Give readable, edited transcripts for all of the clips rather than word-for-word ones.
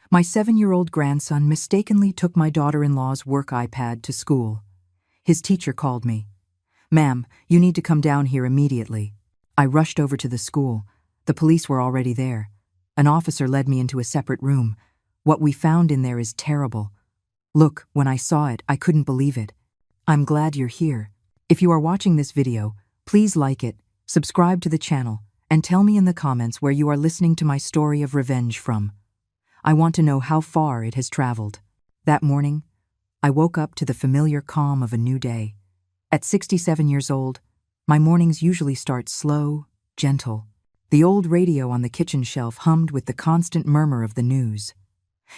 My 7-year-old grandson mistakenly took my daughter-in-law's work iPad to school. His teacher called me. "Ma'am, you need to come down here immediately." I rushed over to the school. The police were already there. An officer led me into a separate room. What we found in there is terrible. Look, when I saw it, I couldn't believe it. I'm glad you're here. If you are watching this video, please like it, subscribe to the channel, and tell me in the comments where you are listening to my story of revenge from. I want to know how far it has traveled. That morning, I woke up to the familiar calm of a new day. At 67 years old, my mornings usually start slow, gentle. The old radio on the kitchen shelf hummed with the constant murmur of the news.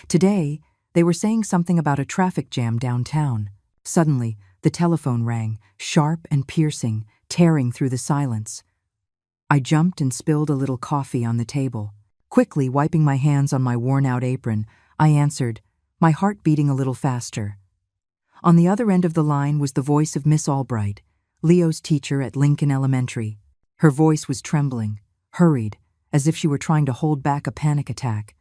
Today, they were saying something about a traffic jam downtown. Suddenly, the telephone rang, sharp and piercing, tearing through the silence. I jumped and spilled a little coffee on the table. Quickly wiping my hands on my worn-out apron, I answered, my heart beating a little faster. On the other end of the line was the voice of Miss Albright, Leo's teacher at Lincoln Elementary. Her voice was trembling, hurried, as if she were trying to hold back a panic attack.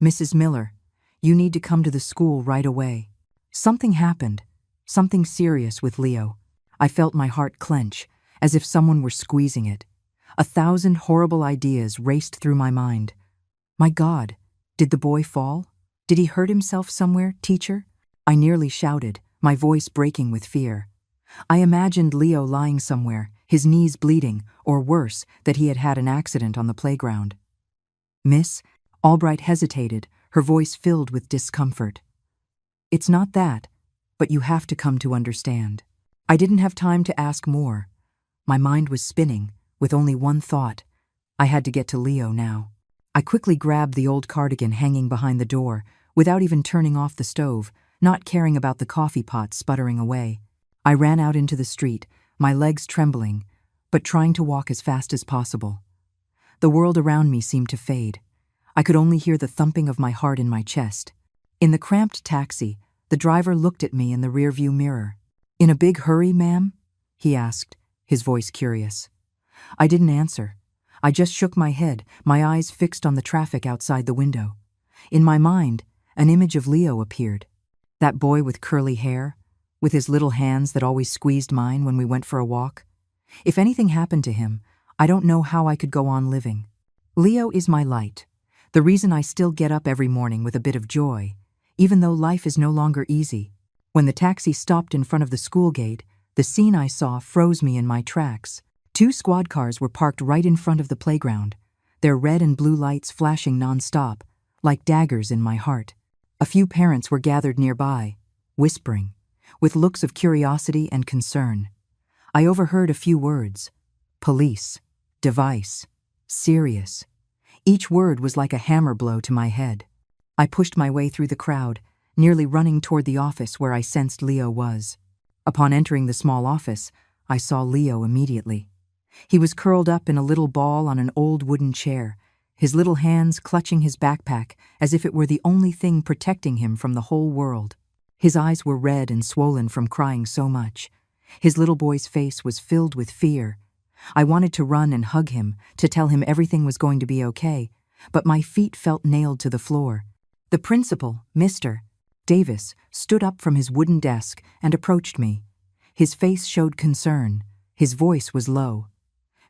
"Mrs. Miller, you need to come to the school right away. Something happened, something serious with Leo." I felt my heart clench, as if someone were squeezing it. 1,000 horrible ideas raced through my mind. My God, did the boy fall? Did he hurt himself somewhere, teacher? I nearly shouted, my voice breaking with fear. I imagined Leo lying somewhere, his knees bleeding, or worse, that he had had an accident on the playground. "Miss," Albright hesitated, her voice filled with discomfort. "It's not that, but you have to come to understand." I didn't have time to ask more. My mind was spinning, with only one thought. I had to get to Leo now. I quickly grabbed the old cardigan hanging behind the door, without even turning off the stove, not caring about the coffee pot sputtering away. I ran out into the street, my legs trembling, but trying to walk as fast as possible. The world around me seemed to fade. I could only hear the thumping of my heart in my chest. In the cramped taxi, the driver looked at me in the rearview mirror. "In a big hurry, ma'am?" he asked, his voice curious. I didn't answer. I just shook my head, my eyes fixed on the traffic outside the window. In my mind, an image of Leo appeared. That boy with curly hair, with his little hands that always squeezed mine when we went for a walk. If anything happened to him, I don't know how I could go on living. Leo is my light, the reason I still get up every morning with a bit of joy, even though life is no longer easy. When the taxi stopped in front of the school gate, the scene I saw froze me in my tracks. 2 squad cars were parked right in front of the playground, their red and blue lights flashing non-stop, like daggers in my heart. A few parents were gathered nearby, whispering, with looks of curiosity and concern. I overheard a few words: police, device, serious. Each word was like a hammer blow to my head. I pushed my way through the crowd, nearly running toward the office where I sensed Leo was. Upon entering the small office, I saw Leo immediately. He was curled up in a little ball on an old wooden chair, his little hands clutching his backpack as if it were the only thing protecting him from the whole world. His eyes were red and swollen from crying so much. His little boy's face was filled with fear. I wanted to run and hug him, to tell him everything was going to be okay, but my feet felt nailed to the floor. The principal, Mr. Davis, stood up from his wooden desk and approached me. His face showed concern. His voice was low.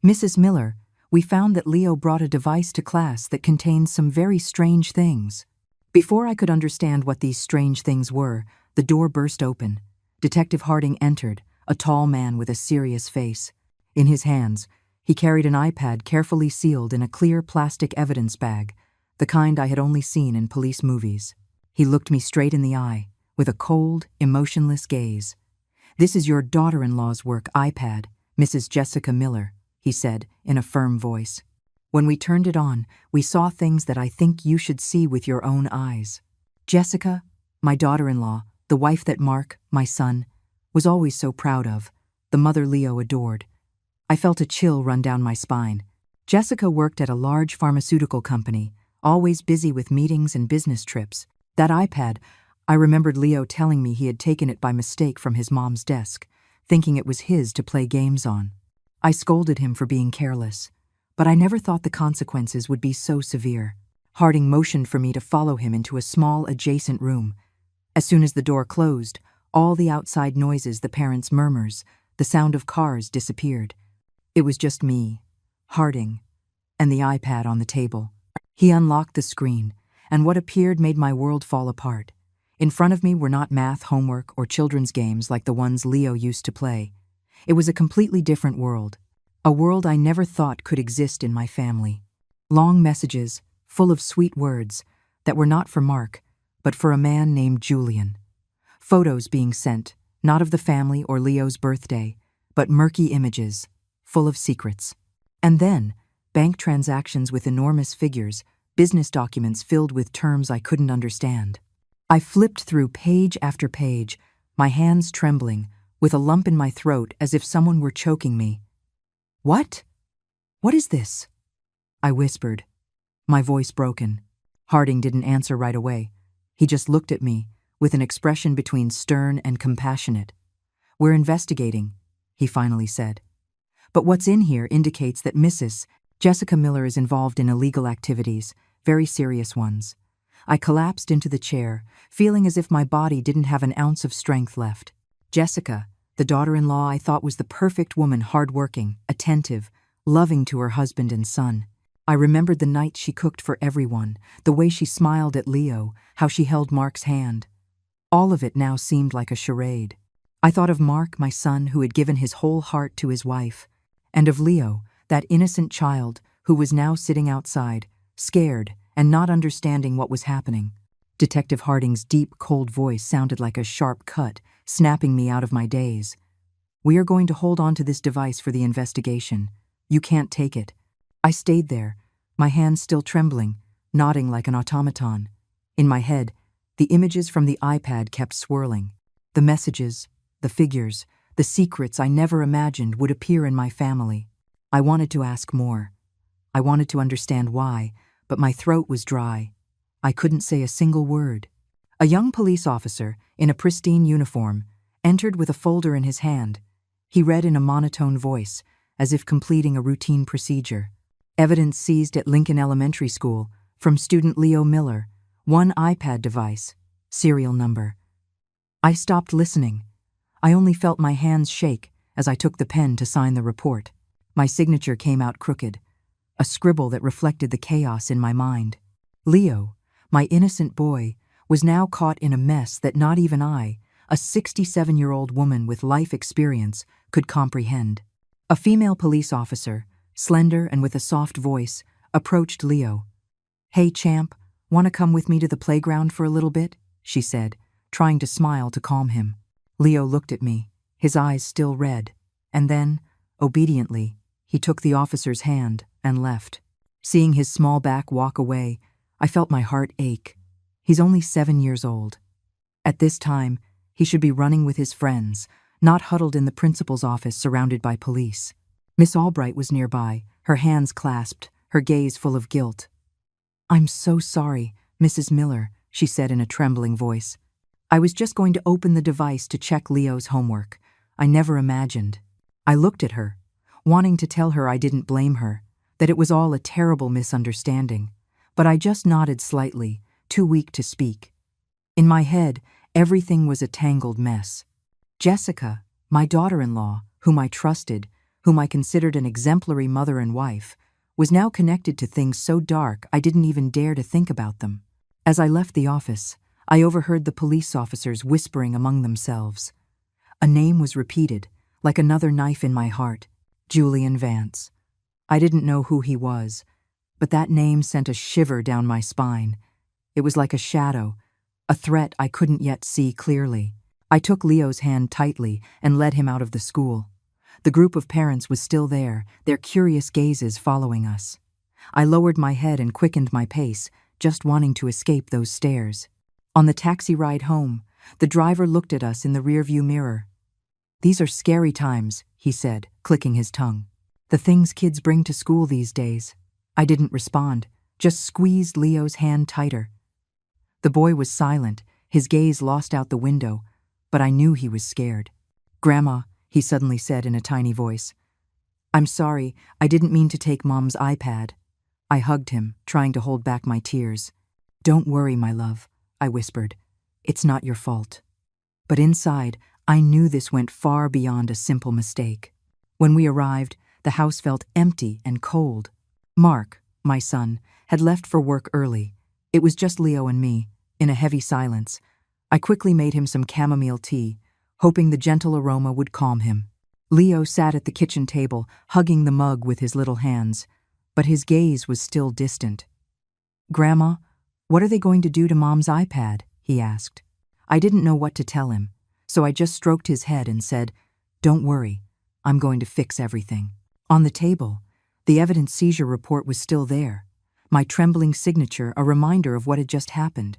"Mrs. Miller, we found that Leo brought a device to class that contains some very strange things." Before I could understand what these strange things were, the door burst open. Detective Harding entered, a tall man with a serious face. In his hands, he carried an iPad carefully sealed in a clear plastic evidence bag, the kind I had only seen in police movies. He looked me straight in the eye, with a cold, emotionless gaze. "This is your daughter-in-law's work iPad, Mrs. Jessica Miller," he said in a firm voice. "When we turned it on, we saw things that I think you should see with your own eyes. Jessica, my daughter-in-law, the wife that Mark, my son, was always so proud of, the mother Leo adored." I felt a chill run down my spine. Jessica worked at a large pharmaceutical company, always busy with meetings and business trips. That iPad, I remembered Leo telling me he had taken it by mistake from his mom's desk, thinking it was his to play games on. I scolded him for being careless, but I never thought the consequences would be so severe. Harding motioned for me to follow him into a small adjacent room. As soon as the door closed, all the outside noises, the parents' murmurs, the sound of cars disappeared. It was just me, Harding, and the iPad on the table. He unlocked the screen, and what appeared made my world fall apart. In front of me were not math homework or children's games like the ones Leo used to play. It was a completely different world, a world I never thought could exist in my family. Long messages, full of sweet words, that were not for Mark, but for a man named Julian. Photos being sent, not of the family or Leo's birthday, but murky images, full of secrets. And then, bank transactions with enormous figures, business documents filled with terms I couldn't understand. I flipped through page after page, my hands trembling, with a lump in my throat as if someone were choking me. "What? What is this?" I whispered, my voice broken. Harding didn't answer right away. He just looked at me, with an expression between stern and compassionate. "We're investigating," he finally said. "But what's in here indicates that Mrs. Jessica Miller is involved in illegal activities, very serious ones." I collapsed into the chair, feeling as if my body didn't have an ounce of strength left. Jessica, the daughter-in-law I thought was the perfect woman, hardworking, attentive, loving to her husband and son. I remembered the night she cooked for everyone, the way she smiled at Leo, how she held Mark's hand. All of it now seemed like a charade. I thought of Mark, my son, who had given his whole heart to his wife, and of Leo, that innocent child who was now sitting outside, scared and not understanding what was happening. Detective Harding's deep, cold voice sounded like a sharp cut, snapping me out of my daze. "We are going to hold on to this device for the investigation. You can't take it." I stayed there, my hands still trembling, nodding like an automaton. In my head, the images from the iPad kept swirling. The messages, the figures, the secrets I never imagined would appear in my family. I wanted to ask more. I wanted to understand why, but my throat was dry. I couldn't say a single word. A young police officer, in a pristine uniform, entered with a folder in his hand. He read in a monotone voice, as if completing a routine procedure. "Evidence seized at Lincoln Elementary School, from student Leo Miller, 1 iPad device, serial number." I stopped listening. I only felt my hands shake as I took the pen to sign the report. My signature came out crooked, a scribble that reflected the chaos in my mind. Leo, my innocent boy, was now caught in a mess that not even I, a 67-year-old woman with life experience, could comprehend. A female police officer, slender and with a soft voice, approached Leo. "Hey, champ, want to come with me to the playground for a little bit?" she said, trying to smile to calm him. Leo looked at me, his eyes still red, and then, obediently, he took the officer's hand and left. Seeing his small back walk away, I felt my heart ache. He's only 7 years old. At this time, he should be running with his friends, not huddled in the principal's office surrounded by police. Miss Albright was nearby, her hands clasped, her gaze full of guilt. "I'm so sorry, Mrs. Miller," she said in a trembling voice. "I was just going to open the device to check Leo's homework. I never imagined." I looked at her, wanting to tell her I didn't blame her, that it was all a terrible misunderstanding, but I just nodded slightly, too weak to speak. In my head, everything was a tangled mess. Jessica, my daughter-in-law, whom I trusted, whom I considered an exemplary mother and wife, was now connected to things so dark I didn't even dare to think about them. As I left the office, I overheard the police officers whispering among themselves. A name was repeated, like another knife in my heart: Julian Vance. I didn't know who he was, but that name sent a shiver down my spine. It was like a shadow, a threat I couldn't yet see clearly. I took Leo's hand tightly and led him out of the school. The group of parents was still there, their curious gazes following us. I lowered my head and quickened my pace, just wanting to escape those stares. On the taxi ride home, the driver looked at us in the rearview mirror. "These are scary times," he said, clicking his tongue. "The things kids bring to school these days." I didn't respond, just squeezed Leo's hand tighter. The boy was silent, his gaze lost out the window, but I knew he was scared. "Grandma," he suddenly said in a tiny voice, "I'm sorry, I didn't mean to take Mom's iPad." I hugged him, trying to hold back my tears. "Don't worry, my love," I whispered. "It's not your fault." But inside, I knew this went far beyond a simple mistake. When we arrived, the house felt empty and cold. Mark, my son, had left for work early. It was just Leo and me, in a heavy silence. I quickly made him some chamomile tea, hoping the gentle aroma would calm him. Leo sat at the kitchen table, hugging the mug with his little hands, but his gaze was still distant. "Grandma, what are they going to do to Mom's iPad?" he asked. I didn't know what to tell him, so I just stroked his head and said, "Don't worry, I'm going to fix everything." On the table, the evidence seizure report was still there, my trembling signature a reminder of what had just happened.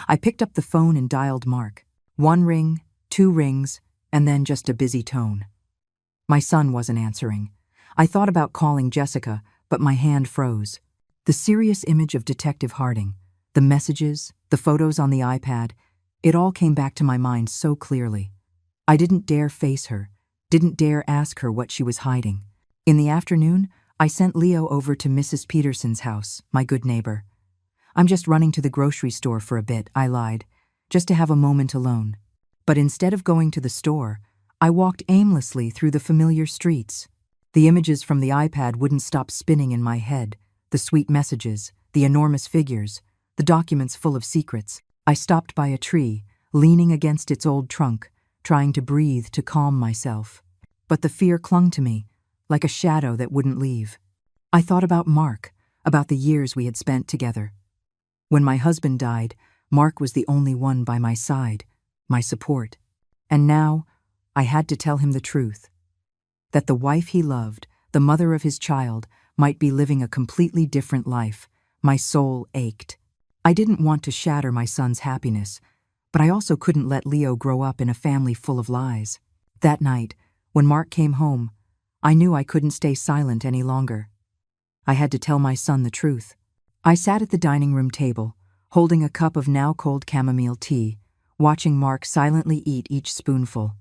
I picked up the phone and dialed Mark. 1 ring, 2 rings, and then just a busy tone. My son wasn't answering. I thought about calling Jessica, but my hand froze. The serious image of Detective Harding, the messages, the photos on the iPad, it all came back to my mind so clearly. I didn't dare face her, didn't dare ask her what she was hiding. In the afternoon, I sent Leo over to Mrs. Peterson's house, my good neighbor. "I'm just running to the grocery store for a bit," I lied, "just to have a moment alone." But instead of going to the store, I walked aimlessly through the familiar streets. The images from the iPad wouldn't stop spinning in my head, the sweet messages, the enormous figures, the documents full of secrets. I stopped by a tree, leaning against its old trunk, trying to breathe to calm myself. But the fear clung to me, like a shadow that wouldn't leave. I thought about Mark, about the years we had spent together. When my husband died, Mark was the only one by my side, my support. And now, I had to tell him the truth. That the wife he loved, the mother of his child, might be living a completely different life. My soul ached. I didn't want to shatter my son's happiness, but I also couldn't let Leo grow up in a family full of lies. That night, when Mark came home, I knew I couldn't stay silent any longer. I had to tell my son the truth. I sat at the dining room table, holding a cup of now cold chamomile tea, watching Mark silently eat each spoonful.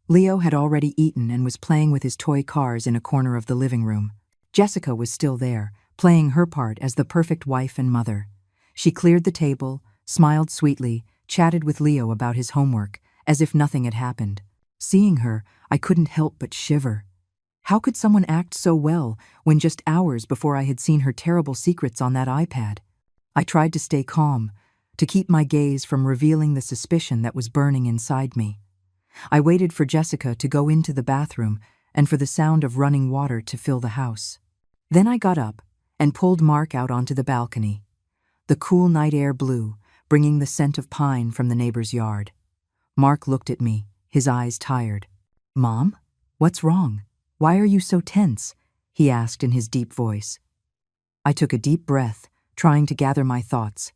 Leo had already eaten and was playing with his toy cars in a corner of the living room. Jessica was still there, playing her part as the perfect wife and mother. She cleared the table, smiled sweetly, chatted with Leo about his homework, as if nothing had happened. Seeing her, I couldn't help but shiver. How could someone act so well when just hours before I had seen her terrible secrets on that iPad? I tried to stay calm, to keep my gaze from revealing the suspicion that was burning inside me. I waited for Jessica to go into the bathroom and for the sound of running water to fill the house. Then I got up and pulled Mark out onto the balcony. The cool night air blew, bringing the scent of pine from the neighbor's yard. Mark looked at me, his eyes tired. "Mom, what's wrong? Why are you so tense?" he asked in his deep voice. I took a deep breath, trying to gather my thoughts.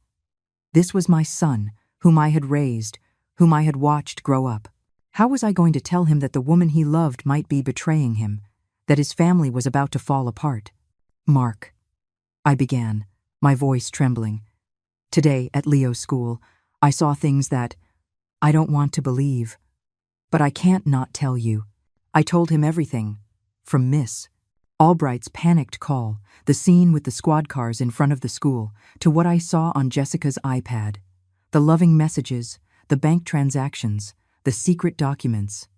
This was my son, whom I had raised, whom I had watched grow up. How was I going to tell him that the woman he loved might be betraying him, that his family was about to fall apart? "Mark," I began, my voice trembling. "Today, at Leo's school, I saw things that I don't want to believe. But I can't not tell you." I told him everything, from Miss Albright's panicked call, the scene with the squad cars in front of the school, to what I saw on Jessica's iPad, the loving messages, the bank transactions, the secret documents.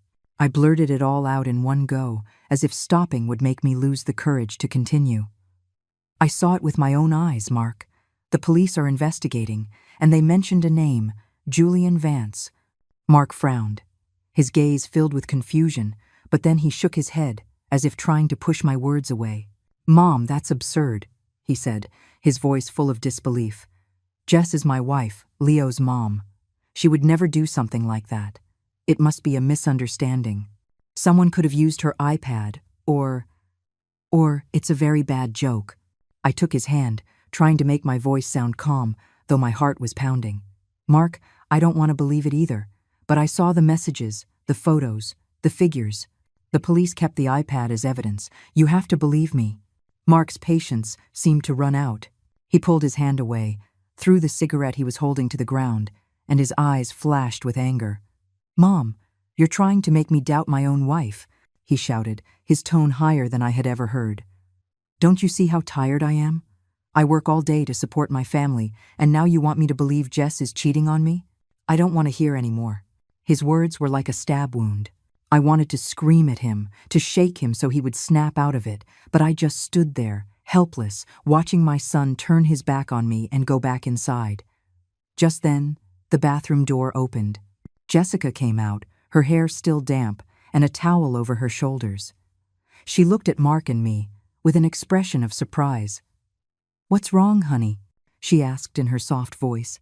I blurted it all out in one go, as if stopping would make me lose the courage to continue. "I saw it with my own eyes, Mark. The police are investigating, and they mentioned a name, Julian Vance." Mark frowned, his gaze filled with confusion, but then he shook his head, as if trying to push my words away. "Mom, that's absurd," he said, his voice full of disbelief. "Jess is my wife, Leo's mom. She would never do something like that. It must be a misunderstanding. Someone could have used her iPad, or it's a very bad joke." I took his hand, trying to make my voice sound calm, though my heart was pounding. "Mark, I don't want to believe it either, but I saw the messages, the photos, the figures. The police kept the iPad as evidence. You have to believe me." Mark's patience seemed to run out. He pulled his hand away, threw the cigarette he was holding to the ground, and his eyes flashed with anger. "Mom, you're trying to make me doubt my own wife," he shouted, his tone higher than I had ever heard. Don't you see how tired I am? I work all day to support my family, and now you want me to believe Jess is cheating on me? I don't want to hear any more. His words were like a stab wound. I wanted to scream at him, to shake him so he would snap out of it, but I just stood there, helpless, watching my son turn his back on me and go back inside. Just then, the bathroom door opened. Jessica came out, her hair still damp, and a towel over her shoulders. She looked at Mark and me, with an expression of surprise. "What's wrong, honey?" she asked in her soft voice.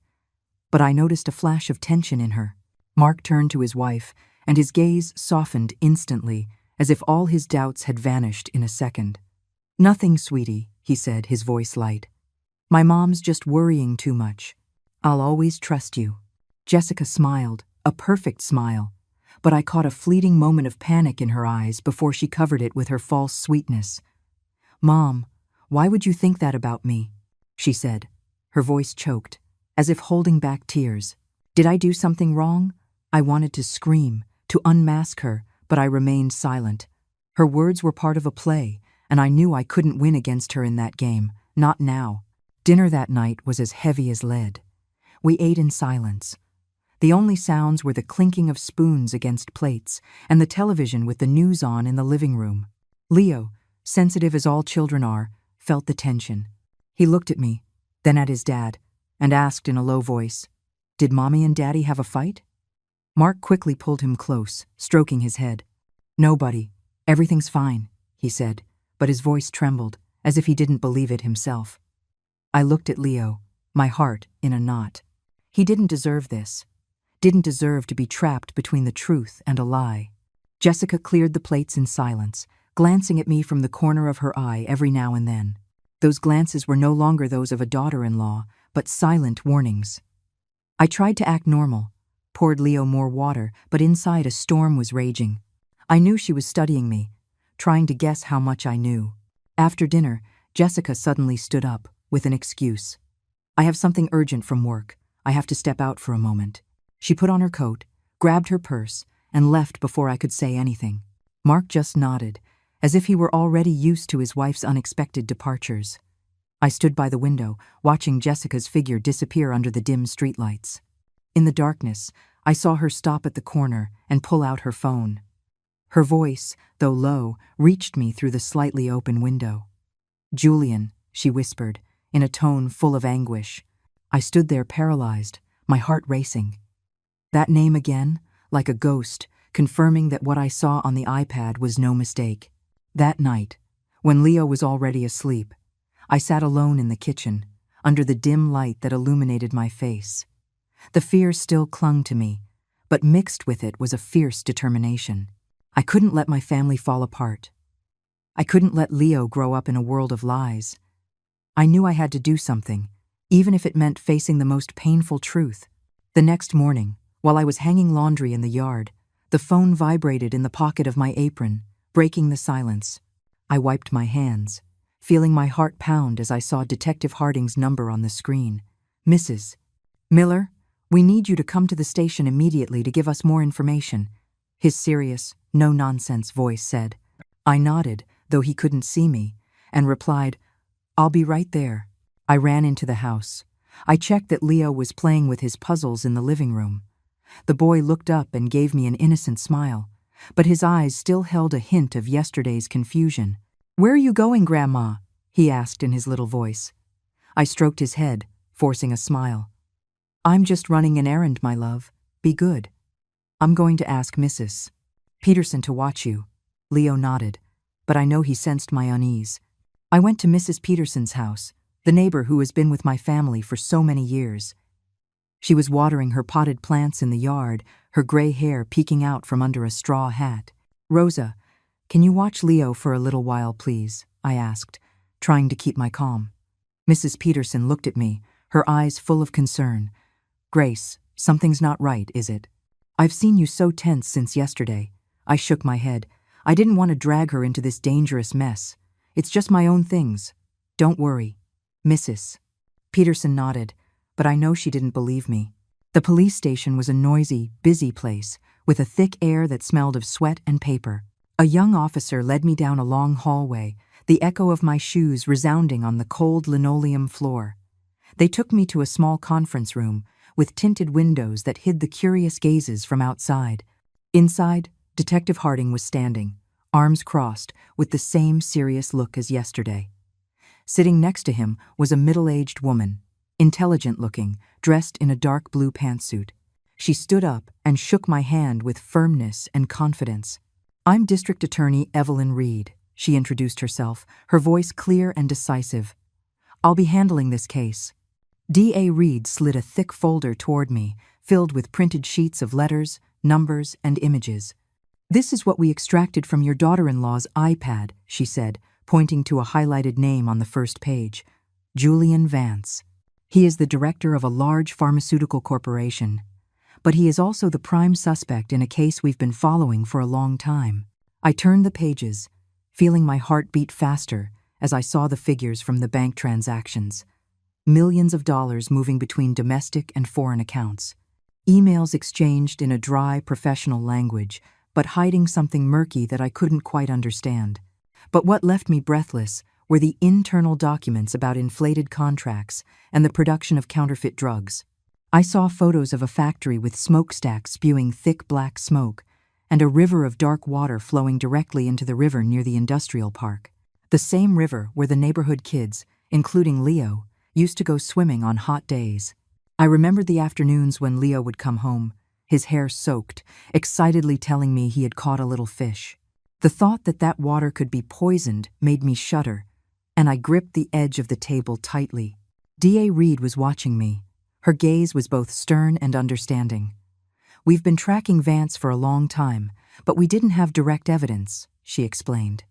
But I noticed a flash of tension in her. Mark turned to his wife, and his gaze softened instantly, as if all his doubts had vanished in a second. "Nothing, sweetie," he said, his voice light. "My mom's just worrying too much. I'll always trust you." Jessica smiled, a perfect smile, but I caught a fleeting moment of panic in her eyes before she covered it with her false sweetness. "Mom, why would you think that about me?" she said, her voice choked, as if holding back tears. Did I do something wrong? I wanted to scream, to unmask her, but I remained silent. Her words were part of a play, and I knew I couldn't win against her in that game, not now. Dinner that night was as heavy as lead. We ate in silence. The only sounds were the clinking of spoons against plates and the television with the news on in the living room. Leo, sensitive as all children are, felt the tension. He looked at me, then at his dad, and asked in a low voice, "Did Mommy and Daddy have a fight?" Mark quickly pulled him close, stroking his head. "No, buddy, everything's fine," he said, but his voice trembled, as if he didn't believe it himself. I looked at Leo, my heart in a knot. He didn't deserve this. Didn't deserve to be trapped between the truth and a lie. Jessica cleared the plates in silence, glancing at me from the corner of her eye every now and then. Those glances were no longer those of a daughter-in-law, but silent warnings. I tried to act normal, poured Leo more water, but inside a storm was raging. I knew she was studying me, trying to guess how much I knew. After dinner, Jessica suddenly stood up, with an excuse. "I have something urgent from work. I have to step out for a moment." She put on her coat, grabbed her purse, and left before I could say anything. Mark just nodded, as if he were already used to his wife's unexpected departures. I stood by the window, watching Jessica's figure disappear under the dim streetlights. In the darkness, I saw her stop at the corner and pull out her phone. Her voice, though low, reached me through the slightly open window. "Julian," she whispered, in a tone full of anguish. I stood there paralyzed, my heart racing. That name again, like a ghost, confirming that what I saw on the iPad was no mistake. That night, when Leo was already asleep, I sat alone in the kitchen, under the dim light that illuminated my face. The fear still clung to me, but mixed with it was a fierce determination. I couldn't let my family fall apart. I couldn't let Leo grow up in a world of lies. I knew I had to do something, even if it meant facing the most painful truth. The next morning, while I was hanging laundry in the yard, the phone vibrated in the pocket of my apron, breaking the silence. I wiped my hands, feeling my heart pound as I saw Detective Harding's number on the screen. "Mrs. Miller, we need you to come to the station immediately to give us more information," his serious, no-nonsense voice said. I nodded, though he couldn't see me, and replied, "I'll be right there." I ran into the house. I checked that Leo was playing with his puzzles in the living room. The boy looked up and gave me an innocent smile, but his eyes still held a hint of yesterday's confusion. "Where are you going, Grandma?" he asked in his little voice. I stroked his head, forcing a smile. "I'm just running an errand, my love. Be good." "I'm going to ask Mrs. Peterson to watch you." Leo nodded, but I know he sensed my unease. I went to Mrs. Peterson's house, the neighbor who has been with my family for so many years. She was watering her potted plants in the yard, her gray hair peeking out from under a straw hat. "Rosa, can you watch Leo for a little while, please?" I asked, trying to keep my calm. Mrs. Peterson looked at me, her eyes full of concern. "Grace, something's not right, is it? I've seen you so tense since yesterday." I shook my head. I didn't want to drag her into this dangerous mess. "It's just my own things. Don't worry." "Mrs. Peterson nodded, but I know she didn't believe me. The police station was a noisy, busy place, with a thick air that smelled of sweat and paper. A young officer led me down a long hallway, the echo of my shoes resounding on the cold linoleum floor. They took me to a small conference room with tinted windows that hid the curious gazes from outside. Inside, Detective Harding was standing, arms crossed, with the same serious look as yesterday. Sitting next to him was a middle-aged woman, intelligent-looking, dressed in a dark blue pantsuit. She stood up and shook my hand with firmness and confidence. "I'm District Attorney Evelyn Reed," she introduced herself, her voice clear and decisive. "I'll be handling this case." D.A. Reed slid a thick folder toward me, filled with printed sheets of letters, numbers, and images. "This is what we extracted from your daughter-in-law's iPad," she said, pointing to a highlighted name on the first page. "Julian Vance. He is the director of a large pharmaceutical corporation. But he is also the prime suspect in a case we've been following for a long time." I turned the pages, feeling my heart beat faster as I saw the figures from the bank transactions. Millions of dollars moving between domestic and foreign accounts. Emails exchanged in a dry, professional language, but hiding something murky that I couldn't quite understand. But what left me breathless were the internal documents about inflated contracts and the production of counterfeit drugs. I saw photos of a factory with smokestacks spewing thick black smoke, and a river of dark water flowing directly into the river near the industrial park. The same river where the neighborhood kids, including Leo, used to go swimming on hot days. I remembered the afternoons when Leo would come home, his hair soaked, excitedly telling me he had caught a little fish. The thought that that water could be poisoned made me shudder, and I gripped the edge of the table tightly. D.A. Reed was watching me. Her gaze was both stern and understanding. "We've been tracking Vance for a long time, but we didn't have direct evidence," she explained.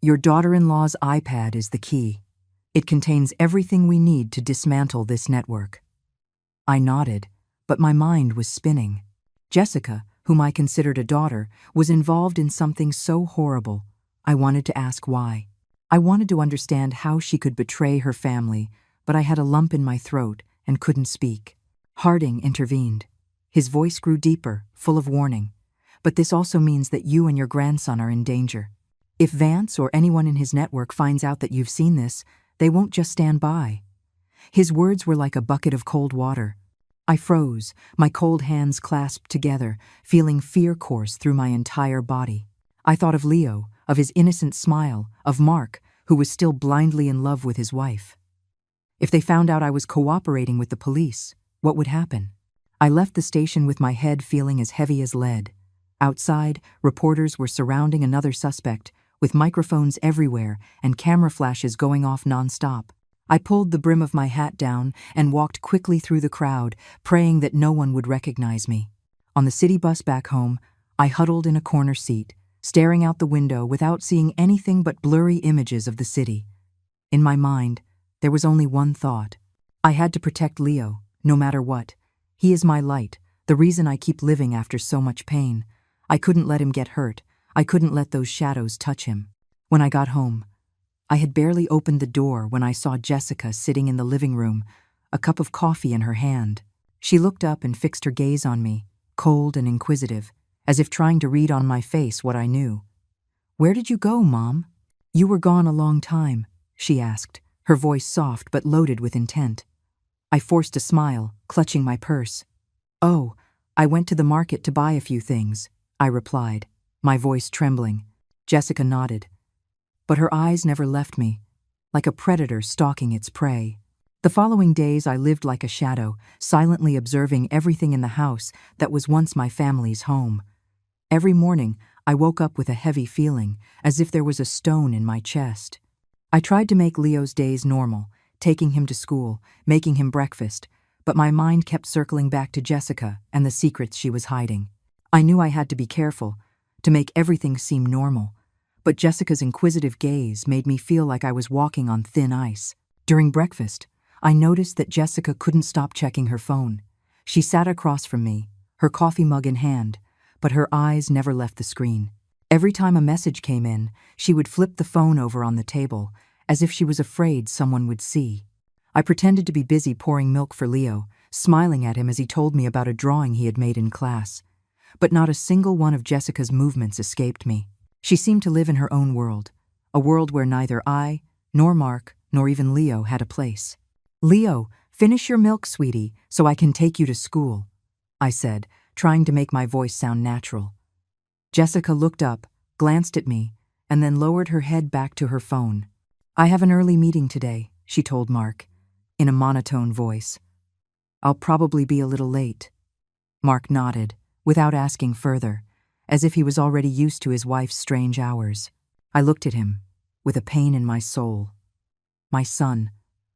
"Your daughter-in-law's iPad is the key. It contains everything we need to dismantle this network." I nodded, but my mind was spinning. Jessica, whom I considered a daughter, was involved in something so horrible. I wanted to ask why. I wanted to understand how she could betray her family, but I had a lump in my throat and couldn't speak. Harding intervened. His voice grew deeper, full of warning. "But this also means that you and your grandson are in danger. If Vance or anyone in his network finds out that you've seen this, they won't just stand by." His words were like a bucket of cold water. I froze, my cold hands clasped together, feeling fear course through my entire body. I thought of Leo, of his innocent smile, of Mark, who was still blindly in love with his wife. If they found out I was cooperating with the police, what would happen? I left the station with my head feeling as heavy as lead. Outside, reporters were surrounding another suspect, with microphones everywhere and camera flashes going off nonstop. I pulled the brim of my hat down and walked quickly through the crowd, praying that no one would recognize me. On the city bus back home, I huddled in a corner seat, staring out the window without seeing anything but blurry images of the city. In my mind, there was only one thought. I had to protect Leo, no matter what. He is my light, the reason I keep living after so much pain. I couldn't let him get hurt. I couldn't let those shadows touch him. When I got home, I had barely opened the door when I saw Jessica sitting in the living room, a cup of coffee in her hand. She looked up and fixed her gaze on me, cold and inquisitive, as if trying to read on my face what I knew. "Where did you go, Mom?" "You were gone a long time," she asked, her voice soft but loaded with intent. I forced a smile, clutching my purse. "Oh, I went to the market to buy a few things," I replied, my voice trembling. Jessica nodded. But her eyes never left me, like a predator stalking its prey. The following days I lived like a shadow, silently observing everything in the house that was once my family's home. Every morning, I woke up with a heavy feeling, as if there was a stone in my chest. I tried to make Leo's days normal, taking him to school, making him breakfast, but my mind kept circling back to Jessica and the secrets she was hiding. I knew I had to be careful, to make everything seem normal, but Jessica's inquisitive gaze made me feel like I was walking on thin ice. During breakfast, I noticed that Jessica couldn't stop checking her phone. She sat across from me, her coffee mug in hand, but her eyes never left the screen. Every time a message came in, she would flip the phone over on the table, as if she was afraid someone would see. I pretended to be busy pouring milk for Leo, smiling at him as he told me about a drawing he had made in class. But not a single one of Jessica's movements escaped me. She seemed to live in her own world, a world where neither I, nor Mark, nor even Leo had a place. "Leo, finish your milk, sweetie, so I can take you to school," I said, trying to make my voice sound natural. Jessica looked up, glanced at me, and then lowered her head back to her phone. "I have an early meeting today," she told Mark, in a monotone voice. "I'll probably be a little late." Mark nodded, without asking further, as if he was already used to his wife's strange hours. I looked at him, with a pain in my soul. My son,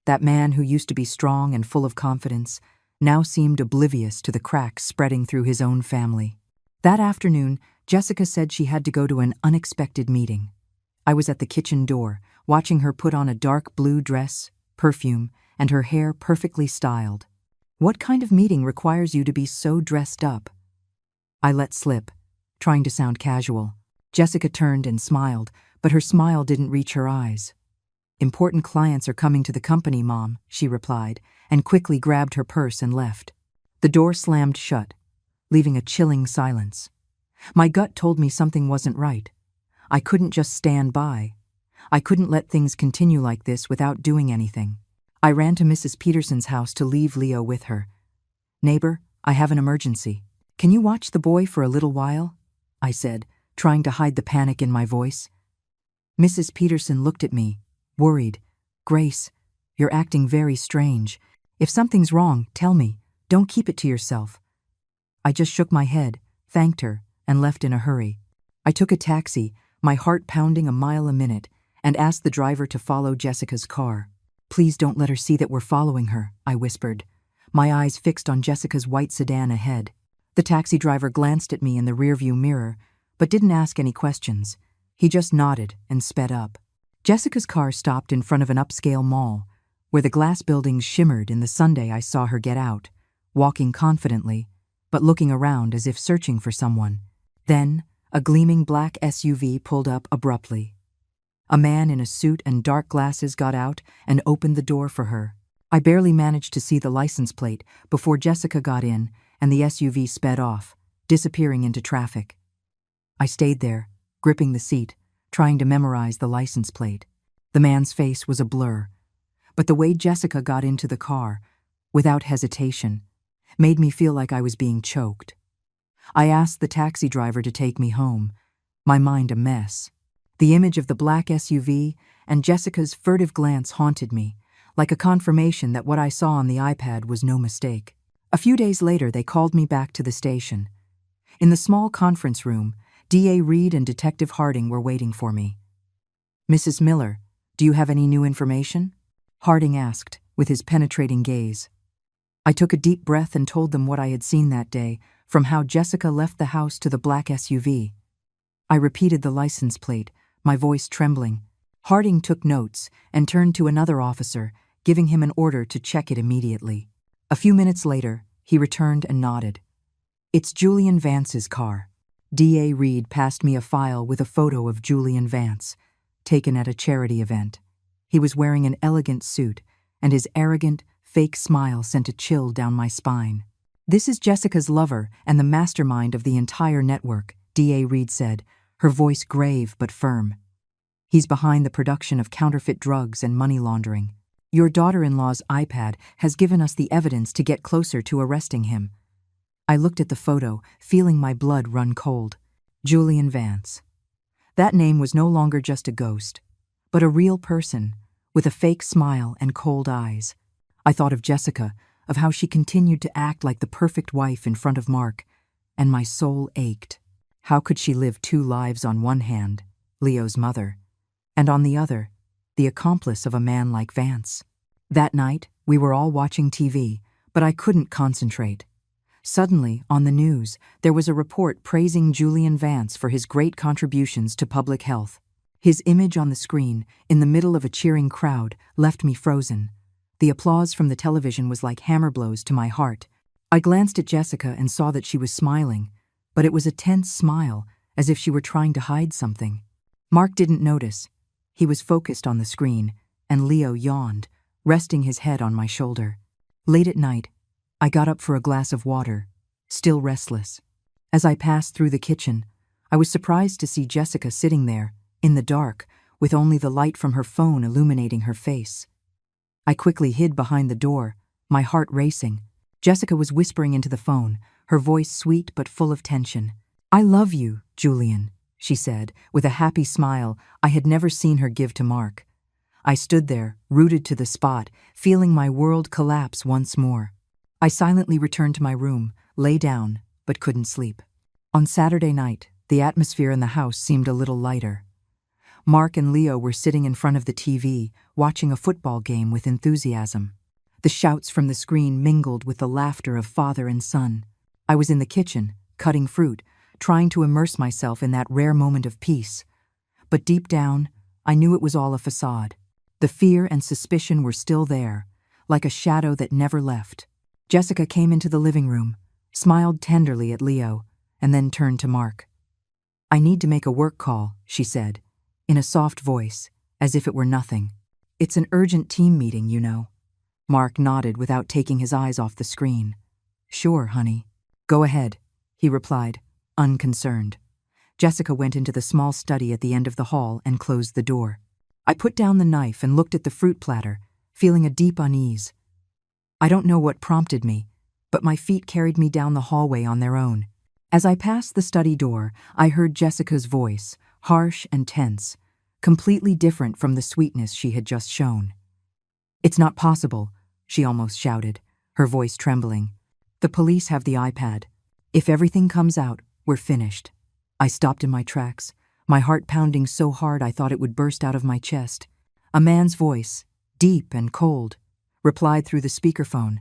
that man who used to be strong and full of confidence, now seemed oblivious to the cracks spreading through his own family. That afternoon, Jessica said she had to go to an unexpected meeting. I was at the kitchen door, watching her put on a dark blue dress, perfume, and her hair perfectly styled. "What kind of meeting requires you to be so dressed up?" I let slip, trying to sound casual. Jessica turned and smiled, but her smile didn't reach her eyes. "Important clients are coming to the company, Mom," she replied, and quickly grabbed her purse and left. The door slammed shut, leaving a chilling silence. My gut told me something wasn't right. I couldn't just stand by. I couldn't let things continue like this without doing anything. I ran to Mrs. Peterson's house to leave Leo with her. "Neighbor, I have an emergency. Can you watch the boy for a little while?" I said, trying to hide the panic in my voice. Mrs. Peterson looked at me, worried. "Grace, you're acting very strange. If something's wrong, tell me. Don't keep it to yourself." I just shook my head, thanked her, and left in a hurry. I took a taxi, my heart pounding a mile a minute, and asked the driver to follow Jessica's car. "Please don't let her see that we're following her," I whispered, my eyes fixed on Jessica's white sedan ahead. The taxi driver glanced at me in the rearview mirror, but didn't ask any questions. He just nodded and sped up. Jessica's car stopped in front of an upscale mall, where the glass buildings shimmered in the sunday. I saw her get out, walking confidently, but looking around as if searching for someone. Then, a gleaming black SUV pulled up abruptly. A man in a suit and dark glasses got out and opened the door for her. I barely managed to see the license plate before Jessica got in and the SUV sped off, disappearing into traffic. I stayed there, gripping the seat, trying to memorize the license plate. The man's face was a blur, but the way Jessica got into the car, without hesitation, made me feel like I was being choked. I asked the taxi driver to take me home, my mind a mess. The image of the black SUV and Jessica's furtive glance haunted me, like a confirmation that what I saw on the iPad was no mistake. A few days later, they called me back to the station. In the small conference room, DA Reed and Detective Harding were waiting for me. "Mrs. Miller, do you have any new information?" Harding asked, with his penetrating gaze. I took a deep breath and told them what I had seen that day, from how Jessica left the house to the black SUV. I repeated the license plate, my voice trembling. Harding took notes and turned to another officer, giving him an order to check it immediately. A few minutes later, he returned and nodded. "It's Julian Vance's car." DA Reed passed me a file with a photo of Julian Vance, taken at a charity event. He was wearing an elegant suit, and his arrogant, fake smile sent a chill down my spine. "This is Jessica's lover and the mastermind of the entire network," DA Reed said, her voice grave but firm. "He's behind the production of counterfeit drugs and money laundering. Your daughter-in-law's iPad has given us the evidence to get closer to arresting him." I looked at the photo, feeling my blood run cold. Julian Vance. That name was no longer just a ghost, but a real person, with a fake smile and cold eyes. I thought of Jessica, of how she continued to act like the perfect wife in front of Mark, and my soul ached. How could she live two lives on one hand, Leo's mother, and on the other, the accomplice of a man like Vance? That night, we were all watching TV, but I couldn't concentrate. Suddenly, on the news, there was a report praising Julian Vance for his great contributions to public health. His image on the screen, in the middle of a cheering crowd, left me frozen. The applause from the television was like hammer blows to my heart. I glanced at Jessica and saw that she was smiling, but it was a tense smile, as if she were trying to hide something. Mark didn't notice. He was focused on the screen, and Leo yawned, resting his head on my shoulder. Late at night, I got up for a glass of water, still restless. As I passed through the kitchen, I was surprised to see Jessica sitting there, in the dark, with only the light from her phone illuminating her face. I quickly hid behind the door, my heart racing. Jessica was whispering into the phone, her voice sweet but full of tension. "I love you, Julian," she said, with a happy smile I had never seen her give to Mark. I stood there, rooted to the spot, feeling my world collapse once more. I silently returned to my room, lay down, but couldn't sleep. On Saturday night, the atmosphere in the house seemed a little lighter. Mark and Leo were sitting in front of the TV, watching a football game with enthusiasm. The shouts from the screen mingled with the laughter of father and son. I was in the kitchen, cutting fruit, trying to immerse myself in that rare moment of peace. But deep down, I knew it was all a facade. The fear and suspicion were still there, like a shadow that never left. Jessica came into the living room, smiled tenderly at Leo, and then turned to Mark. "I need to make a work call," she said, in a soft voice, as if it were nothing. "It's an urgent team meeting, you know." Mark nodded without taking his eyes off the screen. "Sure, honey. Go ahead," he replied, unconcerned. Jessica went into the small study at the end of the hall and closed the door. I put down the knife and looked at the fruit platter, feeling a deep unease. I don't know what prompted me, but my feet carried me down the hallway on their own. As I passed the study door, I heard Jessica's voice, harsh and tense, completely different from the sweetness she had just shown. "It's not possible," she almost shouted, her voice trembling. "The police have the iPad. If everything comes out, we're finished." I stopped in my tracks, my heart pounding so hard I thought it would burst out of my chest. A man's voice, deep and cold, replied through the speakerphone,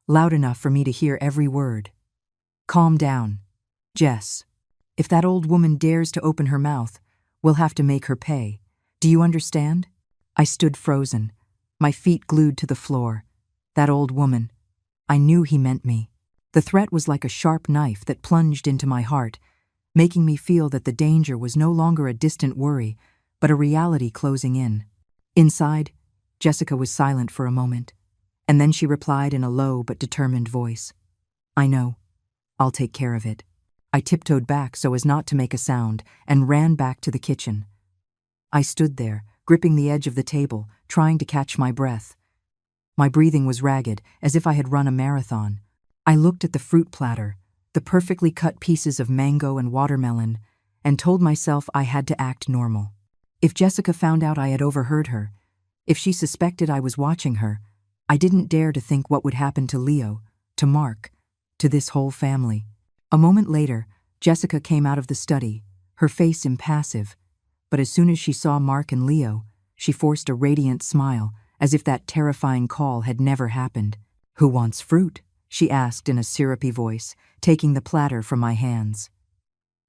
loud enough for me to hear every word. "Calm down, Jess. If that old woman dares to open her mouth, we'll have to make her pay. Do you understand?" I stood frozen, my feet glued to the floor. That old woman. I knew he meant me. The threat was like a sharp knife that plunged into my heart, making me feel that the danger was no longer a distant worry, but a reality closing in. Inside, Jessica was silent for a moment, and then she replied in a low but determined voice. "I know. I'll take care of it." I tiptoed back so as not to make a sound and ran back to the kitchen. I stood there, gripping the edge of the table, trying to catch my breath. My breathing was ragged, as if I had run a marathon. I looked at the fruit platter, the perfectly cut pieces of mango and watermelon, and told myself I had to act normal. If Jessica found out I had overheard her, if she suspected I was watching her, I didn't dare to think what would happen to Leo, to Mark, to this whole family. A moment later, Jessica came out of the study, her face impassive, but as soon as she saw Mark and Leo, she forced a radiant smile, as if that terrifying call had never happened. "Who wants fruit?" she asked in a syrupy voice, taking the platter from my hands.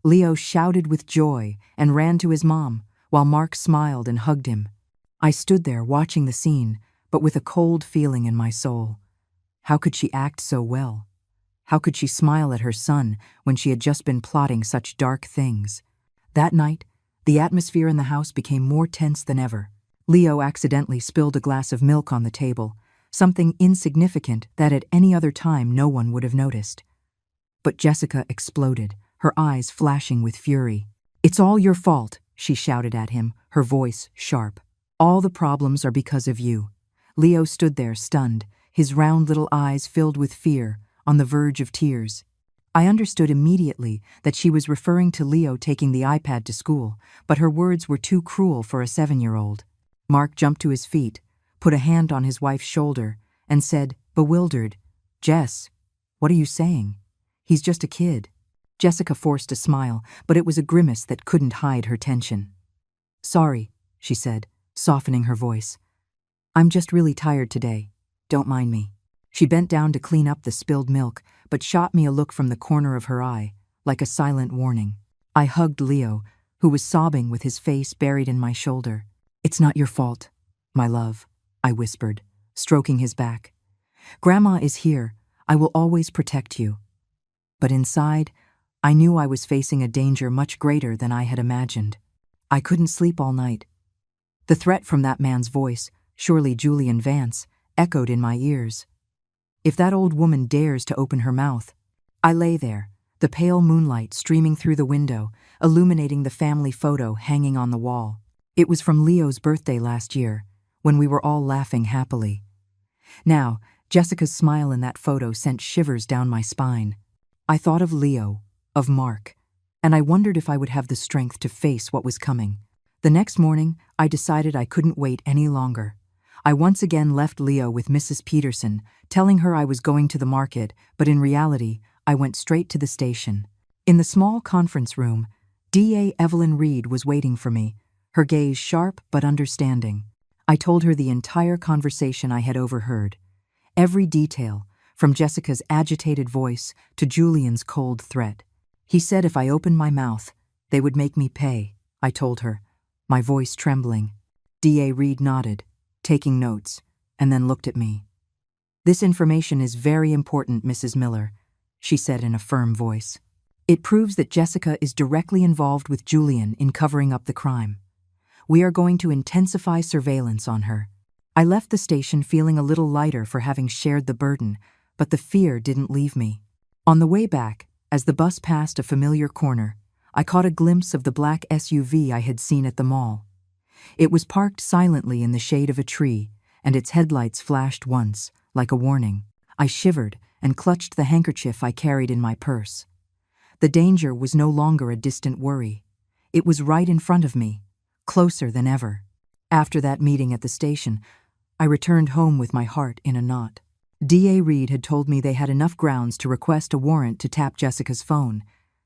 Leo shouted with joy and ran to his mom, while Mark smiled and hugged him. I stood there watching the scene, but with a cold feeling in my soul. How could she act so well? How could she smile at her son when she had just been plotting such dark things? That night, the atmosphere in the house became more tense than ever. Leo accidentally spilled a glass of milk on the table, something insignificant that at any other time no one would have noticed. But Jessica exploded, her eyes flashing with fury. "It's all your fault," she shouted at him, her voice sharp. "All the problems are because of you." Leo stood there stunned, his round little eyes filled with fear, on the verge of tears. I understood immediately that she was referring to Leo taking the iPad to school, but her words were too cruel for a 7-year-old. Mark jumped to his feet, put a hand on his wife's shoulder, and said, bewildered, "Jess, what are you saying? He's just a kid." Jessica forced a smile, but it was a grimace that couldn't hide her tension. "Sorry," she said, softening her voice. "I'm just really tired today. Don't mind me." She bent down to clean up the spilled milk, but shot me a look from the corner of her eye, like a silent warning. I hugged Leo, who was sobbing with his face buried in my shoulder. "It's not your fault, my love," I whispered, stroking his back. "Grandma is here. I will always protect you." But inside, I knew I was facing a danger much greater than I had imagined. I couldn't sleep all night. The threat from that man's voice, surely Julian Vance, echoed in my ears. If that old woman dares to open her mouth. I lay there, the pale moonlight streaming through the window, illuminating the family photo hanging on the wall. It was from Leo's birthday last year, when we were all laughing happily. Now, Jessica's smile in that photo sent shivers down my spine. I thought of Leo, of Mark, and I wondered if I would have the strength to face what was coming. The next morning, I decided I couldn't wait any longer. I once again left Leo with Mrs. Peterson, telling her I was going to the market, but in reality, I went straight to the station. In the small conference room, DA Evelyn Reed was waiting for me, her gaze sharp but understanding. I told her the entire conversation I had overheard. Every detail, from Jessica's agitated voice to Julian's cold threat. He said if I opened my mouth, they would make me pay, I told her, my voice trembling. DA Reed nodded, taking notes, and then looked at me. "This information is very important, Mrs. Miller," she said in a firm voice. "It proves that Jessica is directly involved with Julian in covering up the crime. We are going to intensify surveillance on her." I left the station feeling a little lighter for having shared the burden, but the fear didn't leave me. On the way back, as the bus passed a familiar corner, I caught a glimpse of the black SUV I had seen at the mall. It was parked silently in the shade of a tree, and its headlights flashed once, like a warning. I shivered and clutched the handkerchief I carried in my purse. The danger was no longer a distant worry. It was right in front of me, closer than ever. After that meeting at the station, I returned home with my heart in a knot. DA Reed had told me they had enough grounds to request a warrant to tap Jessica's phone,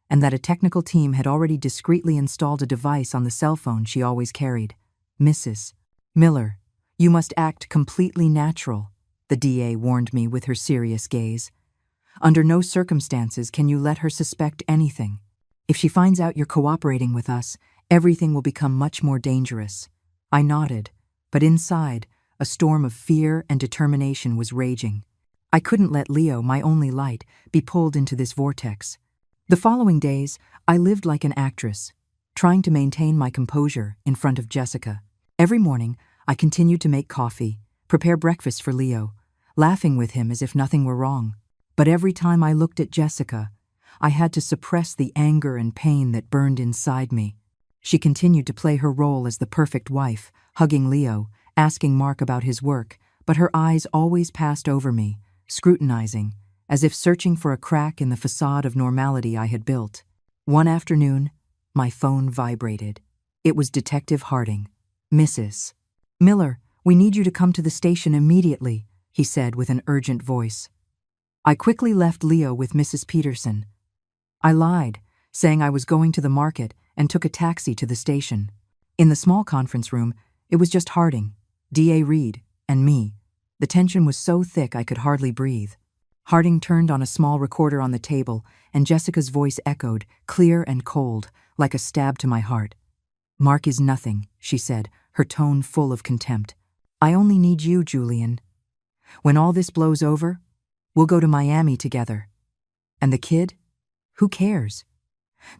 and that a technical team had already discreetly installed a device on the cell phone she always carried. "Mrs. Miller, you must act completely natural," the DA warned me with her serious gaze. "Under no circumstances can you let her suspect anything. If she finds out you're cooperating with us, everything will become much more dangerous." I nodded, but inside, a storm of fear and determination was raging. I couldn't let Leo, my only light, be pulled into this vortex. The following days, I lived like an actress, trying to maintain my composure in front of Jessica. Every morning, I continued to make coffee, prepare breakfast for Leo, laughing with him as if nothing were wrong. But every time I looked at Jessica, I had to suppress the anger and pain that burned inside me. She continued to play her role as the perfect wife, hugging Leo, asking Mark about his work, but her eyes always passed over me, scrutinizing, as if searching for a crack in the facade of normality I had built. One afternoon, my phone vibrated. It was Detective Harding. "Mrs. Miller, we need you to come to the station immediately," he said with an urgent voice. I quickly left Leo with Mrs. Peterson. I lied, saying I was going to the market, and took a taxi to the station. In the small conference room, it was just Harding, DA Reed, and me. The tension was so thick I could hardly breathe. Harding turned on a small recorder on the table, and Jessica's voice echoed, clear and cold, like a stab to my heart. "Mark is nothing," she said, her tone full of contempt. "I only need you, Julian. When all this blows over, we'll go to Miami together. And the kid? Who cares?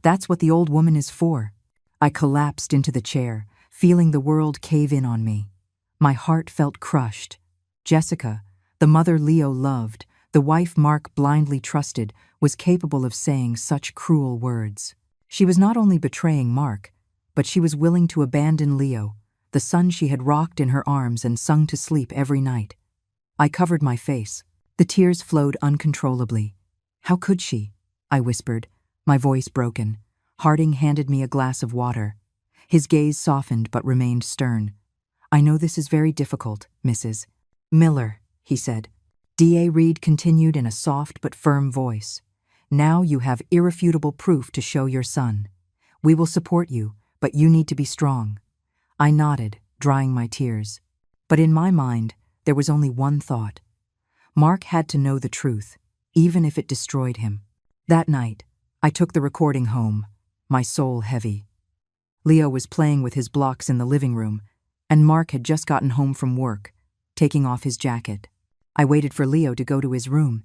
That's what the old woman is for." I collapsed into the chair, feeling the world cave in on me. My heart felt crushed. Jessica, the mother Leo loved, the wife Mark blindly trusted, was capable of saying such cruel words. She was not only betraying Mark, but she was willing to abandon Leo, the son she had rocked in her arms and sung to sleep every night. I covered my face. The tears flowed uncontrollably. "How could she?" I whispered, my voice broken. Harding handed me a glass of water. His gaze softened but remained stern. "I know this is very difficult, Mrs. Miller," he said. DA Reed continued in a soft but firm voice. "Now you have irrefutable proof to show your son. We will support you, but you need to be strong." I nodded, drying my tears. But in my mind, there was only one thought. Mark had to know the truth, even if it destroyed him. That night, I took the recording home, my soul heavy. Leo was playing with his blocks in the living room, and Mark had just gotten home from work, taking off his jacket. I waited for Leo to go to his room,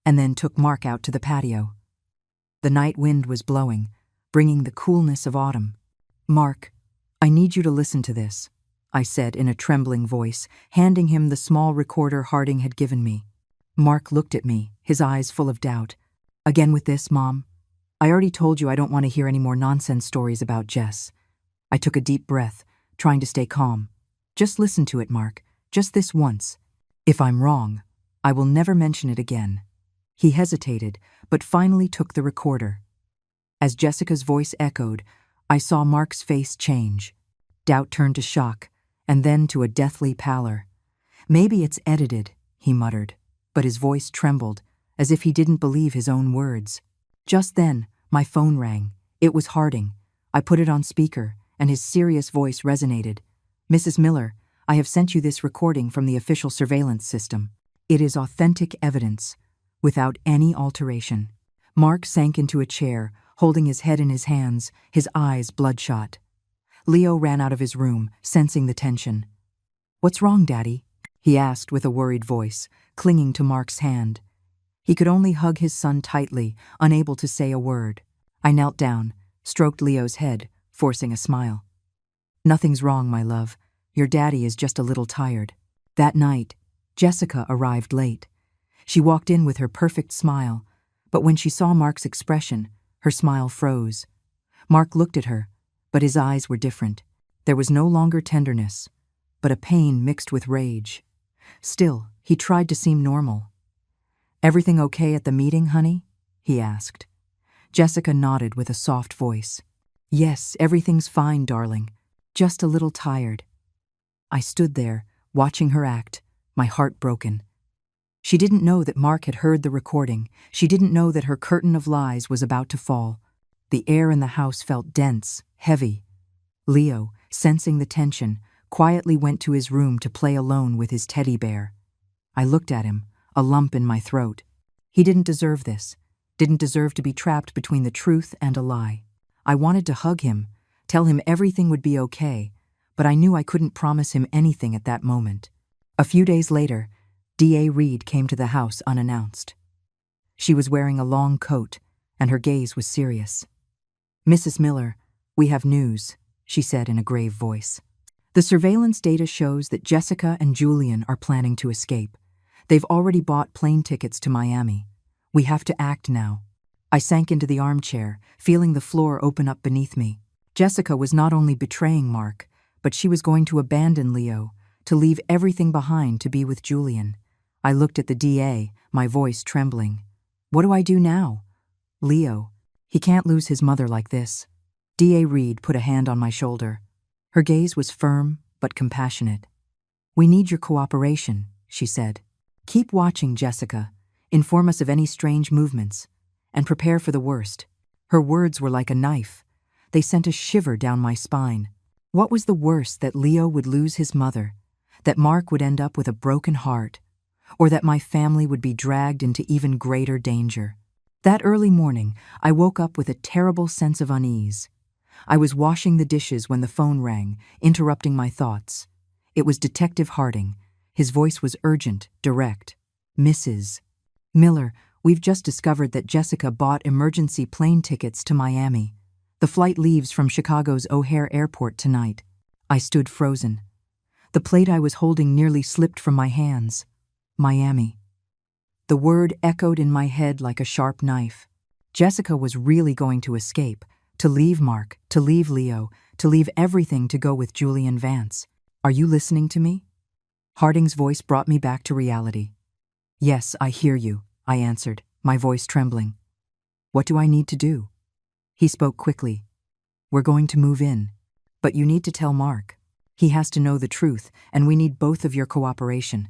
and then took Mark out to the patio. The night wind was blowing, bringing the coolness of autumn. "Mark, I need you to listen to this," I said in a trembling voice, handing him the small recorder Harding had given me. Mark looked at me, his eyes full of doubt. "Again with this, Mom? I already told you I don't want to hear any more nonsense stories about Jess." I took a deep breath, trying to stay calm. Just listen to it, Mark. Just this once. If I'm wrong, I will never mention it again. He hesitated, but finally took the recorder. As Jessica's voice echoed, I saw Mark's face change. Doubt turned to shock, and then to a deathly pallor. Maybe it's edited, he muttered, but his voice trembled, as if he didn't believe his own words. Just then, my phone rang. It was Harding. I put it on speaker, and his serious voice resonated. "Mrs. Miller, I have sent you this recording from the official surveillance system. It is authentic evidence, without any alteration." Mark sank into a chair, holding his head in his hands, his eyes bloodshot. Leo ran out of his room, sensing the tension. "What's wrong, Daddy?" he asked with a worried voice, clinging to Mark's hand. He could only hug his son tightly, unable to say a word. I knelt down, stroked Leo's head, forcing a smile. "Nothing's wrong, my love. Your daddy is just a little tired." That night, Jessica arrived late. She walked in with her perfect smile, but when she saw Mark's expression, her smile froze. Mark looked at her, but his eyes were different. There was no longer tenderness, but a pain mixed with rage. Still, he tried to seem normal. "Everything okay at the meeting, honey?" he asked. Jessica nodded with a soft voice. "Yes, everything's fine, darling. Just a little tired." I stood there, watching her act, my heart broken. She didn't know that Mark had heard the recording. She didn't know that her curtain of lies was about to fall. The air in the house felt dense, heavy. Leo, sensing the tension, quietly went to his room to play alone with his teddy bear. I looked at him, a lump in my throat. He didn't deserve this, didn't deserve to be trapped between the truth and a lie. I wanted to hug him, tell him everything would be okay, but I knew I couldn't promise him anything at that moment. A few days later, D.A. Reed came to the house unannounced. She was wearing a long coat, and her gaze was serious. "Mrs. Miller, we have news," she said in a grave voice. "The surveillance data shows that Jessica and Julian are planning to escape. They've already bought plane tickets to Miami. We have to act now." I sank into the armchair, feeling the floor open up beneath me. Jessica was not only betraying Mark, but she was going to abandon Leo, to leave everything behind to be with Julian. I looked at the DA, my voice trembling. "What do I do now?" "Leo, he can't lose his mother like this." D.A. Reed put a hand on my shoulder. Her gaze was firm but compassionate. "We need your cooperation," she said. "Keep watching, Jessica. Inform us of any strange movements, and prepare for the worst." Her words were like a knife. They sent a shiver down my spine. What was the worst, that Leo would lose his mother, that Mark would end up with a broken heart, or that my family would be dragged into even greater danger? That early morning, I woke up with a terrible sense of unease. I was washing the dishes when the phone rang, interrupting my thoughts. It was Detective Harding. His voice was urgent, direct. "Mrs. Miller, we've just discovered that Jessica bought emergency plane tickets to Miami. The flight leaves from Chicago's O'Hare Airport tonight." I stood frozen. The plate I was holding nearly slipped from my hands. Miami. The word echoed in my head like a sharp knife. Jessica was really going to escape, to leave Mark, to leave Leo, to leave everything to go with Julian Vance. "Are you listening to me?" Harding's voice brought me back to reality. "Yes, I hear you," I answered, my voice trembling. "What do I need to do?" He spoke quickly. "We're going to move in, but you need to tell Mark. He has to know the truth, and we need both of your cooperation."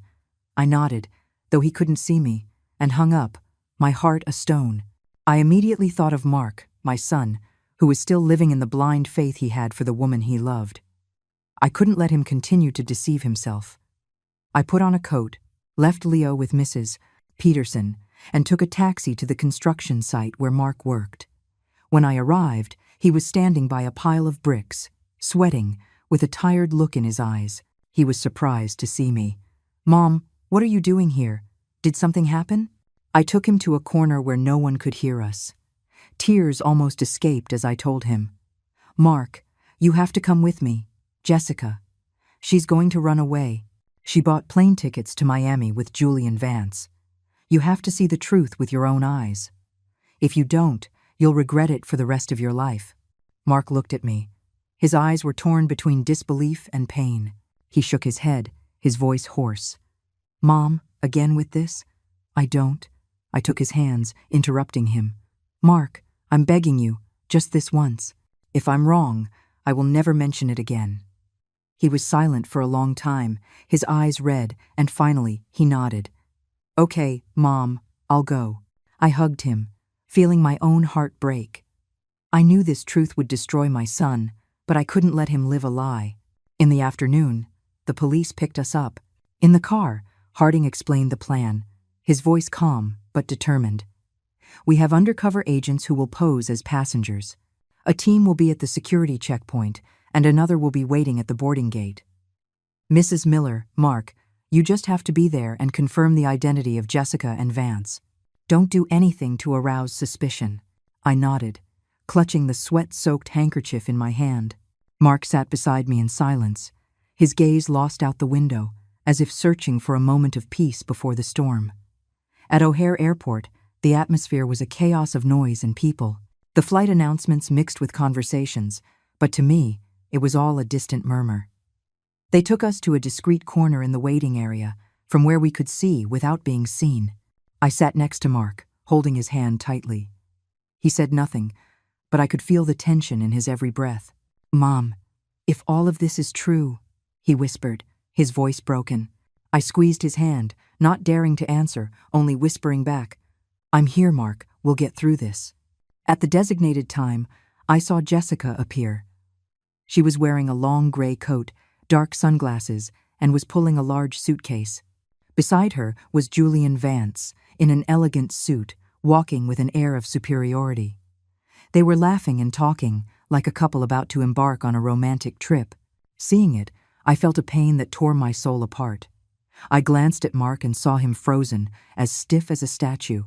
I nodded, though he couldn't see me, and hung up, my heart a stone. I immediately thought of Mark, my son, who was still living in the blind faith he had for the woman he loved. I couldn't let him continue to deceive himself. I put on a coat, left Leo with Mrs. Peterson, and took a taxi to the construction site where Mark worked. When I arrived, he was standing by a pile of bricks, sweating, with a tired look in his eyes. He was surprised to see me. "Mom, what are you doing here? Did something happen?" I took him to a corner where no one could hear us. Tears almost escaped as I told him. "Mark, you have to come with me. Jessica. She's going to run away. She bought plane tickets to Miami with Julian Vance. You have to see the truth with your own eyes. If you don't, you'll regret it for the rest of your life." Mark looked at me, His eyes were torn between disbelief and pain. He shook his head, his voice hoarse. "Mom, again with this?" "I don't." I took his hands, interrupting him. "Mark, I'm begging you, just this once. If I'm wrong, I will never mention it again." He was silent for a long time, his eyes red, and finally he nodded. "Okay, Mom, I'll go." I hugged him, feeling my own heart break. I knew this truth would destroy my son, but I couldn't let him live a lie. In the afternoon, the police picked us up. In the car, Harding explained the plan, his voice calm but determined. "We have undercover agents who will pose as passengers. A team will be at the security checkpoint, and another will be waiting at the boarding gate. Mrs. Miller, Mark, you just have to be there and confirm the identity of Jessica and Vance. Don't do anything to arouse suspicion." I nodded, clutching the sweat-soaked handkerchief in my hand. Mark sat beside me in silence, his gaze lost out the window, as if searching for a moment of peace before the storm. At O'Hare Airport, the atmosphere was a chaos of noise and people. The flight announcements mixed with conversations, but to me, it was all a distant murmur. They took us to a discreet corner in the waiting area, from where we could see without being seen. I sat next to Mark, holding his hand tightly. He said nothing, but I could feel the tension in his every breath. "Mom, if all of this is true," he whispered, his voice broken. I squeezed his hand, not daring to answer, only whispering back, "I'm here, Mark, we'll get through this." At the designated time, I saw Jessica appear. She was wearing a long gray coat, dark sunglasses, and was pulling a large suitcase. Beside her was Julian Vance, in an elegant suit, walking with an air of superiority. They were laughing and talking, like a couple about to embark on a romantic trip. Seeing it, I felt a pain that tore my soul apart. I glanced at Mark and saw him frozen, as stiff as a statue.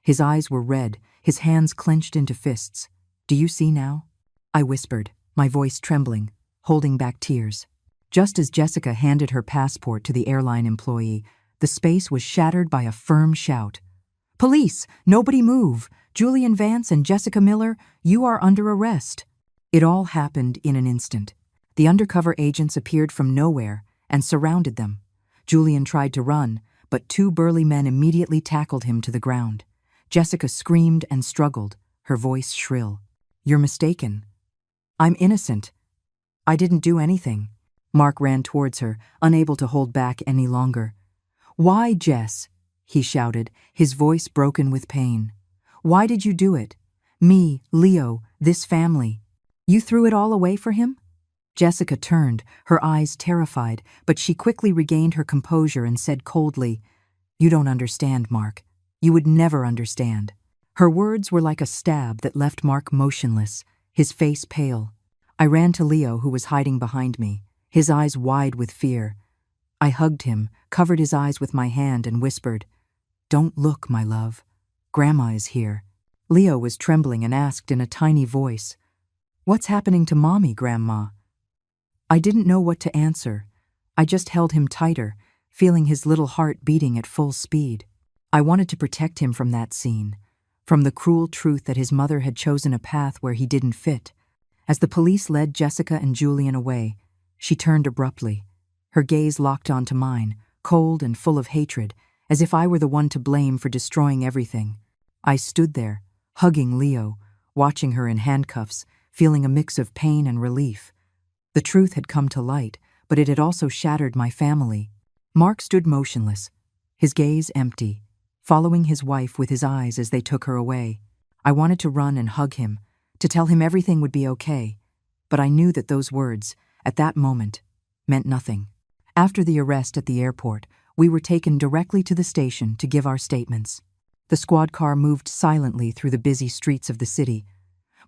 His eyes were red, his hands clenched into fists. "Do you see now?" I whispered, my voice trembling, holding back tears. Just as Jessica handed her passport to the airline employee, the space was shattered by a firm shout. "Police! Nobody move! Julian Vance and Jessica Miller, you are under arrest." It all happened in an instant. The undercover agents appeared from nowhere and surrounded them. Julian tried to run, but two burly men immediately tackled him to the ground. Jessica screamed and struggled, her voice shrill. "You're mistaken. I'm innocent. I didn't do anything." Mark ran towards her, unable to hold back any longer. "Why, Jess?" he shouted, his voice broken with pain. "Why did you do it? Me, Leo, this family. You threw it all away for him?" Jessica turned, her eyes terrified, but she quickly regained her composure and said coldly, "You don't understand, Mark. You would never understand." Her words were like a stab that left Mark motionless, his face pale. I ran to Leo, who was hiding behind me, his eyes wide with fear. I hugged him, covered his eyes with my hand, and whispered, "Don't look, my love. Grandma is here." Leo was trembling and asked in a tiny voice, "What's happening to Mommy, Grandma?" I didn't know what to answer. I just held him tighter, feeling his little heart beating at full speed. I wanted to protect him from that scene, from the cruel truth that his mother had chosen a path where he didn't fit. As the police led Jessica and Julian away, she turned abruptly. Her gaze locked onto mine, cold and full of hatred, as if I were the one to blame for destroying everything. I stood there, hugging Leo, watching her in handcuffs, feeling a mix of pain and relief. The truth had come to light, but it had also shattered my family. Mark stood motionless, his gaze empty, following his wife with his eyes as they took her away. I wanted to run and hug him, to tell him everything would be okay, but I knew that those words, at that moment, meant nothing. After the arrest at the airport, we were taken directly to the station to give our statements. The squad car moved silently through the busy streets of the city,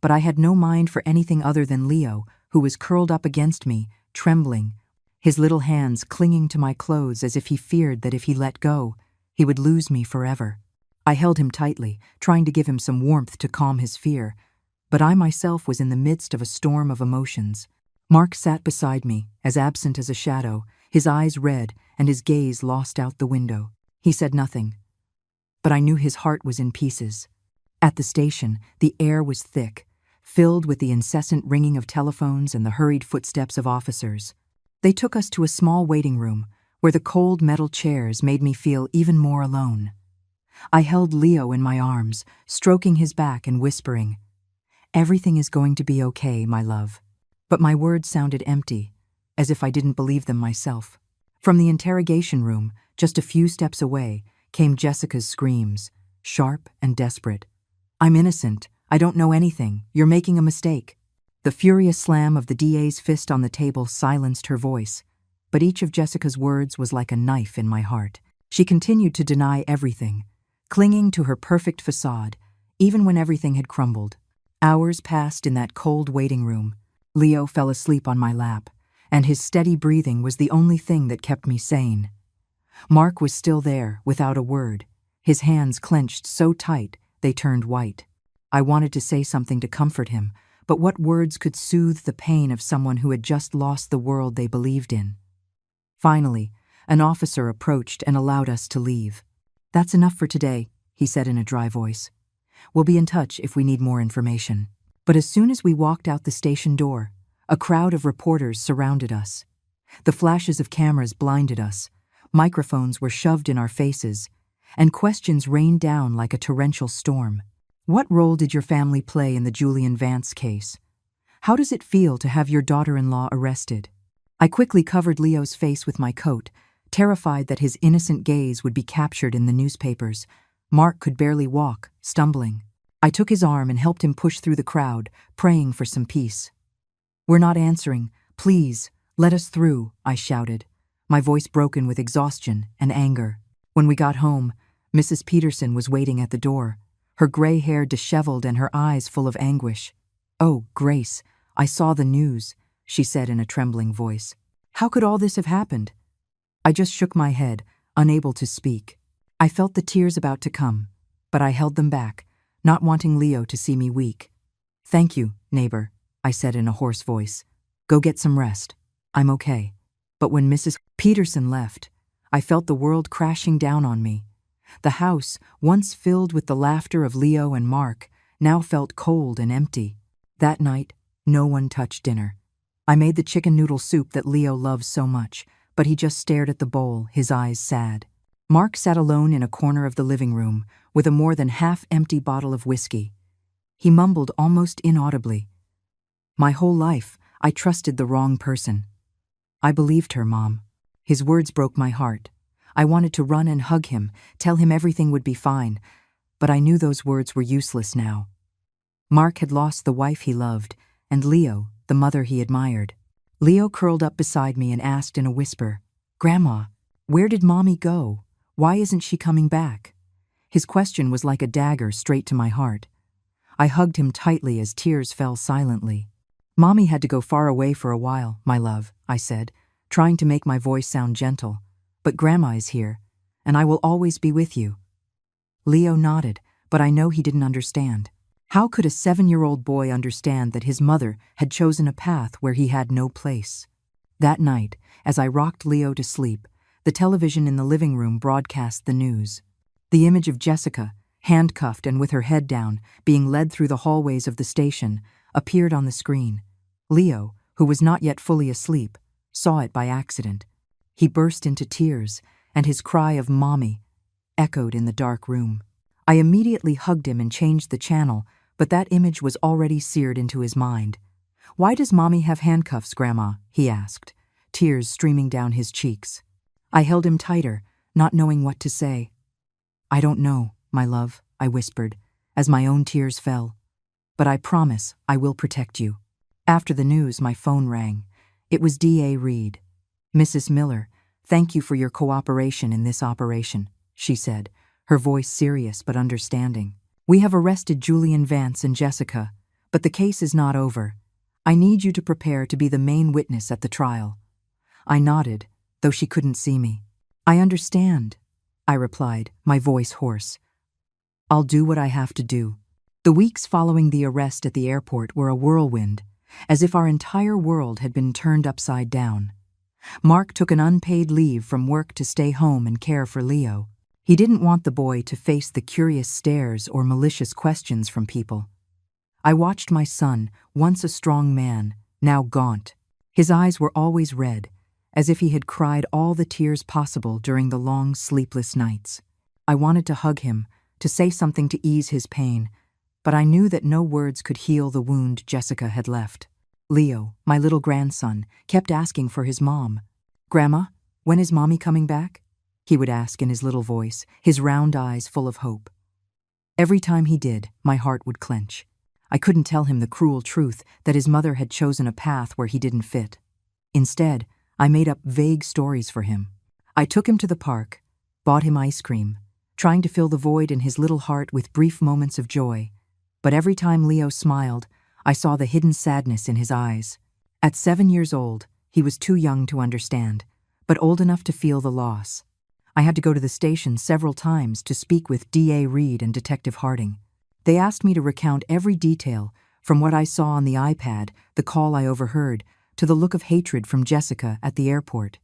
but I had no mind for anything other than Leo, who was curled up against me, trembling, his little hands clinging to my clothes as if he feared that if he let go, he would lose me forever. I held him tightly, trying to give him some warmth to calm his fear, but I myself was in the midst of a storm of emotions. Mark sat beside me, as absent as a shadow, his eyes red and his gaze lost out the window. He said nothing, but I knew his heart was in pieces. At the station, the air was thick, filled with the incessant ringing of telephones and the hurried footsteps of officers. They took us to a small waiting room where the cold metal chairs made me feel even more alone. I held Leo in my arms, stroking his back and whispering, "Everything is going to be okay, my love." But my words sounded empty, as if I didn't believe them myself. From the interrogation room, just a few steps away, came Jessica's screams, sharp and desperate. "I'm innocent. I don't know anything. You're making a mistake." The furious slam of the DA's fist on the table silenced her voice, but each of Jessica's words was like a knife in my heart. She continued to deny everything, clinging to her perfect facade, even when everything had crumbled. Hours passed in that cold waiting room. Leo fell asleep on my lap, and his steady breathing was the only thing that kept me sane. Mark was still there, without a word, his hands clenched so tight they turned white. I wanted to say something to comfort him, but what words could soothe the pain of someone who had just lost the world they believed in? Finally, an officer approached and allowed us to leave. "That's enough for today," he said in a dry voice. "We'll be in touch if we need more information." But as soon as we walked out the station door, a crowd of reporters surrounded us. The flashes of cameras blinded us, microphones were shoved in our faces, and questions rained down like a torrential storm. "What role did your family play in the Julian Vance case? How does it feel to have your daughter-in-law arrested?" I quickly covered Leo's face with my coat, terrified that his innocent gaze would be captured in the newspapers. Mark could barely walk, stumbling. I took his arm and helped him push through the crowd, praying for some peace. "We're not answering. Please, let us through," I shouted, my voice broken with exhaustion and anger. When we got home, Mrs. Peterson was waiting at the door, her gray hair disheveled and her eyes full of anguish. "Oh, Grace, I saw the news," she said in a trembling voice. "How could all this have happened?" I just shook my head, unable to speak. I felt the tears about to come, but I held them back, not wanting Leo to see me weak. "Thank you, neighbor," I said in a hoarse voice. "Go get some rest. I'm okay." But when Mrs. Peterson left, I felt the world crashing down on me. The house, once filled with the laughter of Leo and Mark, now felt cold and empty. That night, no one touched dinner. I made the chicken noodle soup that Leo loves so much, but he just stared at the bowl, his eyes sad. Mark sat alone in a corner of the living room, with a more than half-empty bottle of whiskey. He mumbled almost inaudibly. "My whole life, I trusted the wrong person." "I believed her, Mom." His words broke my heart. I wanted to run and hug him, tell him everything would be fine, but I knew those words were useless now. Mark had lost the wife he loved, and Leo, the mother he admired. Leo curled up beside me and asked in a whisper, "Grandma, where did Mommy go? Why isn't she coming back?" His question was like a dagger straight to my heart. I hugged him tightly as tears fell silently. "Mommy had to go far away for a while, my love," I said, trying to make my voice sound gentle. "But Grandma is here, and I will always be with you." Leo nodded, but I know he didn't understand. How could a 7-year-old boy understand that his mother had chosen a path where he had no place? That night, as I rocked Leo to sleep, the television in the living room broadcast the news. The image of Jessica, handcuffed and with her head down, being led through the hallways of the station, appeared on the screen. Leo, who was not yet fully asleep, saw it by accident. He burst into tears, and his cry of "Mommy" echoed in the dark room. I immediately hugged him and changed the channel, but that image was already seared into his mind. "Why does Mommy have handcuffs, Grandma?" he asked, tears streaming down his cheeks. I held him tighter, not knowing what to say. "I don't know, my love," I whispered, as my own tears fell. "But I promise I will protect you." After the news, my phone rang. It was D.A. Reed. "Mrs. Miller, thank you for your cooperation in this operation," she said, her voice serious but understanding. "We have arrested Julian Vance and Jessica, but the case is not over. I need you to prepare to be the main witness at the trial." I nodded, though she couldn't see me. "I understand," I replied, my voice hoarse. "I'll do what I have to do." The weeks following the arrest at the airport were a whirlwind, as if our entire world had been turned upside down. Mark took an unpaid leave from work to stay home and care for Leo. He didn't want the boy to face the curious stares or malicious questions from people. I watched my son, once a strong man, now gaunt. His eyes were always red, as if he had cried all the tears possible during the long, sleepless nights. I wanted to hug him, to say something to ease his pain, but I knew that no words could heal the wound Jessica had left. Leo, my little grandson, kept asking for his mom. "Grandma, when is Mommy coming back?" he would ask in his little voice, his round eyes full of hope. Every time he did, my heart would clench. I couldn't tell him the cruel truth that his mother had chosen a path where he didn't fit. Instead, I made up vague stories for him. I took him to the park, bought him ice cream, trying to fill the void in his little heart with brief moments of joy. But every time Leo smiled, I saw the hidden sadness in his eyes. At 7 years old, he was too young to understand, but old enough to feel the loss. I had to go to the station several times to speak with D.A. Reed and Detective Harding. They asked me to recount every detail, from what I saw on the iPad, the call I overheard, to the look of hatred from Jessica at the airport.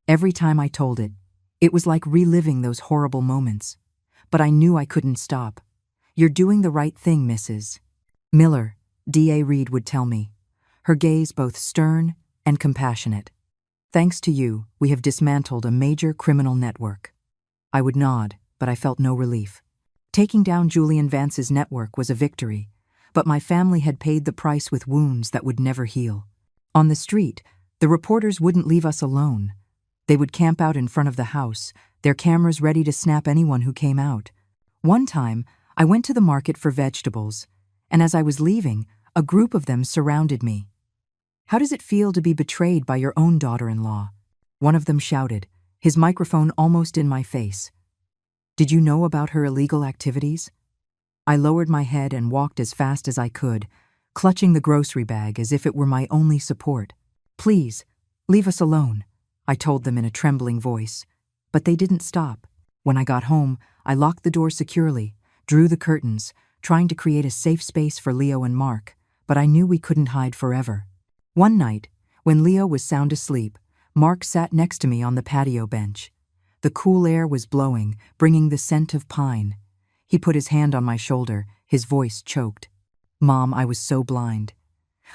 Every time I told it, it was like reliving those horrible moments. But I knew I couldn't stop. "You're doing the right thing, Mrs. Miller," D.A. Reed would tell me, her gaze both stern and compassionate. "Thanks to you, we have dismantled a major criminal network." I would nod, but I felt no relief. Taking down Julian Vance's network was a victory, but my family had paid the price with wounds that would never heal. On the street, the reporters wouldn't leave us alone. They would camp out in front of the house, their cameras ready to snap anyone who came out. One time, I went to the market for vegetables, and as I was leaving, a group of them surrounded me. "How does it feel to be betrayed by your own daughter-in-law?" One of them shouted, his microphone almost in my face. "Did you know about her illegal activities?" I lowered my head and walked as fast as I could, clutching the grocery bag as if it were my only support. "Please, leave us alone," I told them in a trembling voice. But they didn't stop. When I got home, I locked the door securely, drew the curtains, trying to create a safe space for Leo and Mark, but I knew we couldn't hide forever. One night, when Leo was sound asleep, Mark sat next to me on the patio bench. The cool air was blowing, bringing the scent of pine. He put his hand on my shoulder, his voice choked. "Mom, I was so blind.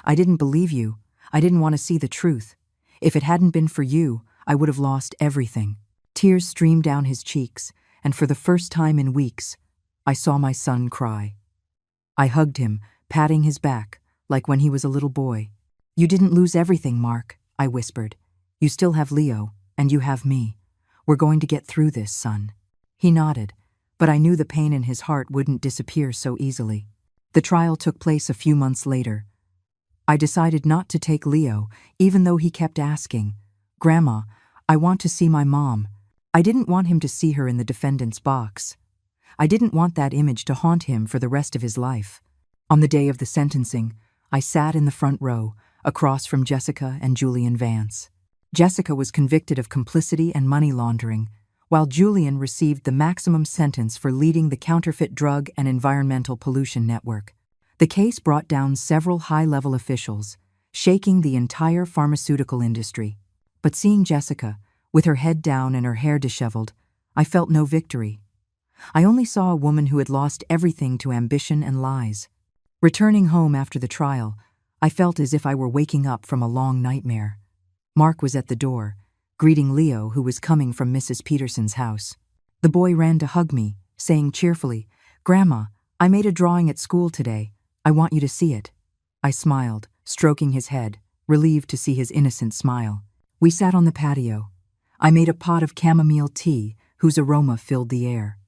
I didn't believe you. I didn't want to see the truth. If it hadn't been for you, I would have lost everything." Tears streamed down his cheeks, and for the first time in weeks, I saw my son cry. I hugged him, patting his back, like when he was a little boy. "You didn't lose everything, Mark," I whispered. "You still have Leo, and you have me. We're going to get through this, son." He nodded, but I knew the pain in his heart wouldn't disappear so easily. The trial took place a few months later. I decided not to take Leo, even though he kept asking, "Grandma, I want to see my mom." I didn't want him to see her in the defendant's box. I didn't want that image to haunt him for the rest of his life. On the day of the sentencing, I sat in the front row, across from Jessica and Julian Vance. Jessica was convicted of complicity and money laundering, while Julian received the maximum sentence for leading the counterfeit drug and environmental pollution network. The case brought down several high-level officials, shaking the entire pharmaceutical industry. But seeing Jessica, with her head down and her hair disheveled, I felt no victory. I only saw a woman who had lost everything to ambition and lies. Returning home after the trial, I felt as if I were waking up from a long nightmare. Mark was at the door, greeting Leo, who was coming from Mrs. Peterson's house. The boy ran to hug me, saying cheerfully, "Grandma, I made a drawing at school today. I want you to see it." I smiled, stroking his head, relieved to see his innocent smile. We sat on the patio. I made a pot of chamomile tea, whose aroma filled the air.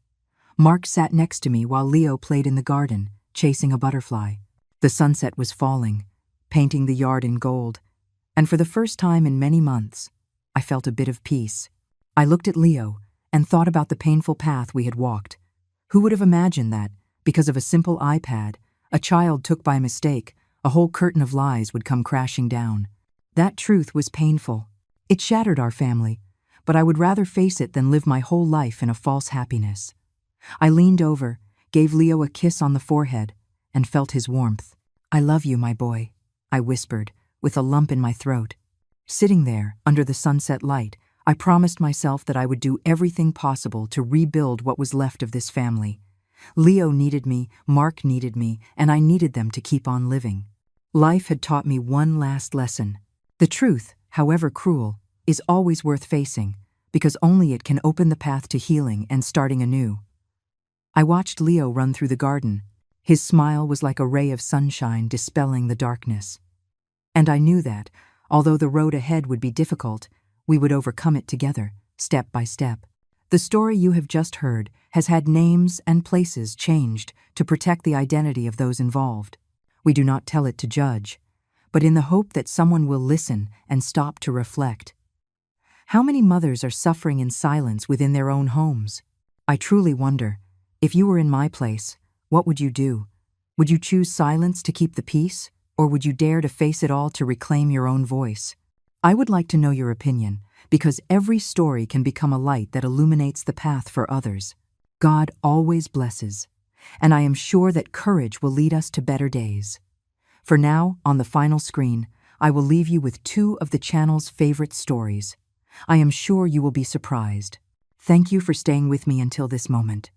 Mark sat next to me while Leo played in the garden, chasing a butterfly. The sunset was falling, painting the yard in gold, and for the first time in many months, I felt a bit of peace. I looked at Leo and thought about the painful path we had walked. Who would have imagined that, because of a simple iPad, a child took by mistake, a whole curtain of lies would come crashing down? That truth was painful. It shattered our family, but I would rather face it than live my whole life in a false happiness. I leaned over, gave Leo a kiss on the forehead, and felt his warmth. "I love you, my boy," I whispered, with a lump in my throat. Sitting there, under the sunset light, I promised myself that I would do everything possible to rebuild what was left of this family. Leo needed me, Mark needed me, and I needed them to keep on living. Life had taught me one last lesson. The truth, however cruel, is always worth facing, because only it can open the path to healing and starting anew. I watched Leo run through the garden. His smile was like a ray of sunshine dispelling the darkness. And I knew that, although the road ahead would be difficult, we would overcome it together, step by step. The story you have just heard has had names and places changed to protect the identity of those involved. We do not tell it to judge, but in the hope that someone will listen and stop to reflect. How many mothers are suffering in silence within their own homes? I truly wonder, if you were in my place, what would you do? Would you choose silence to keep the peace, or would you dare to face it all to reclaim your own voice? I would like to know your opinion, because every story can become a light that illuminates the path for others. God always blesses, and I am sure that courage will lead us to better days. For now, on the final screen, I will leave you with two of the channel's favorite stories. I am sure you will be surprised. Thank you for staying with me until this moment.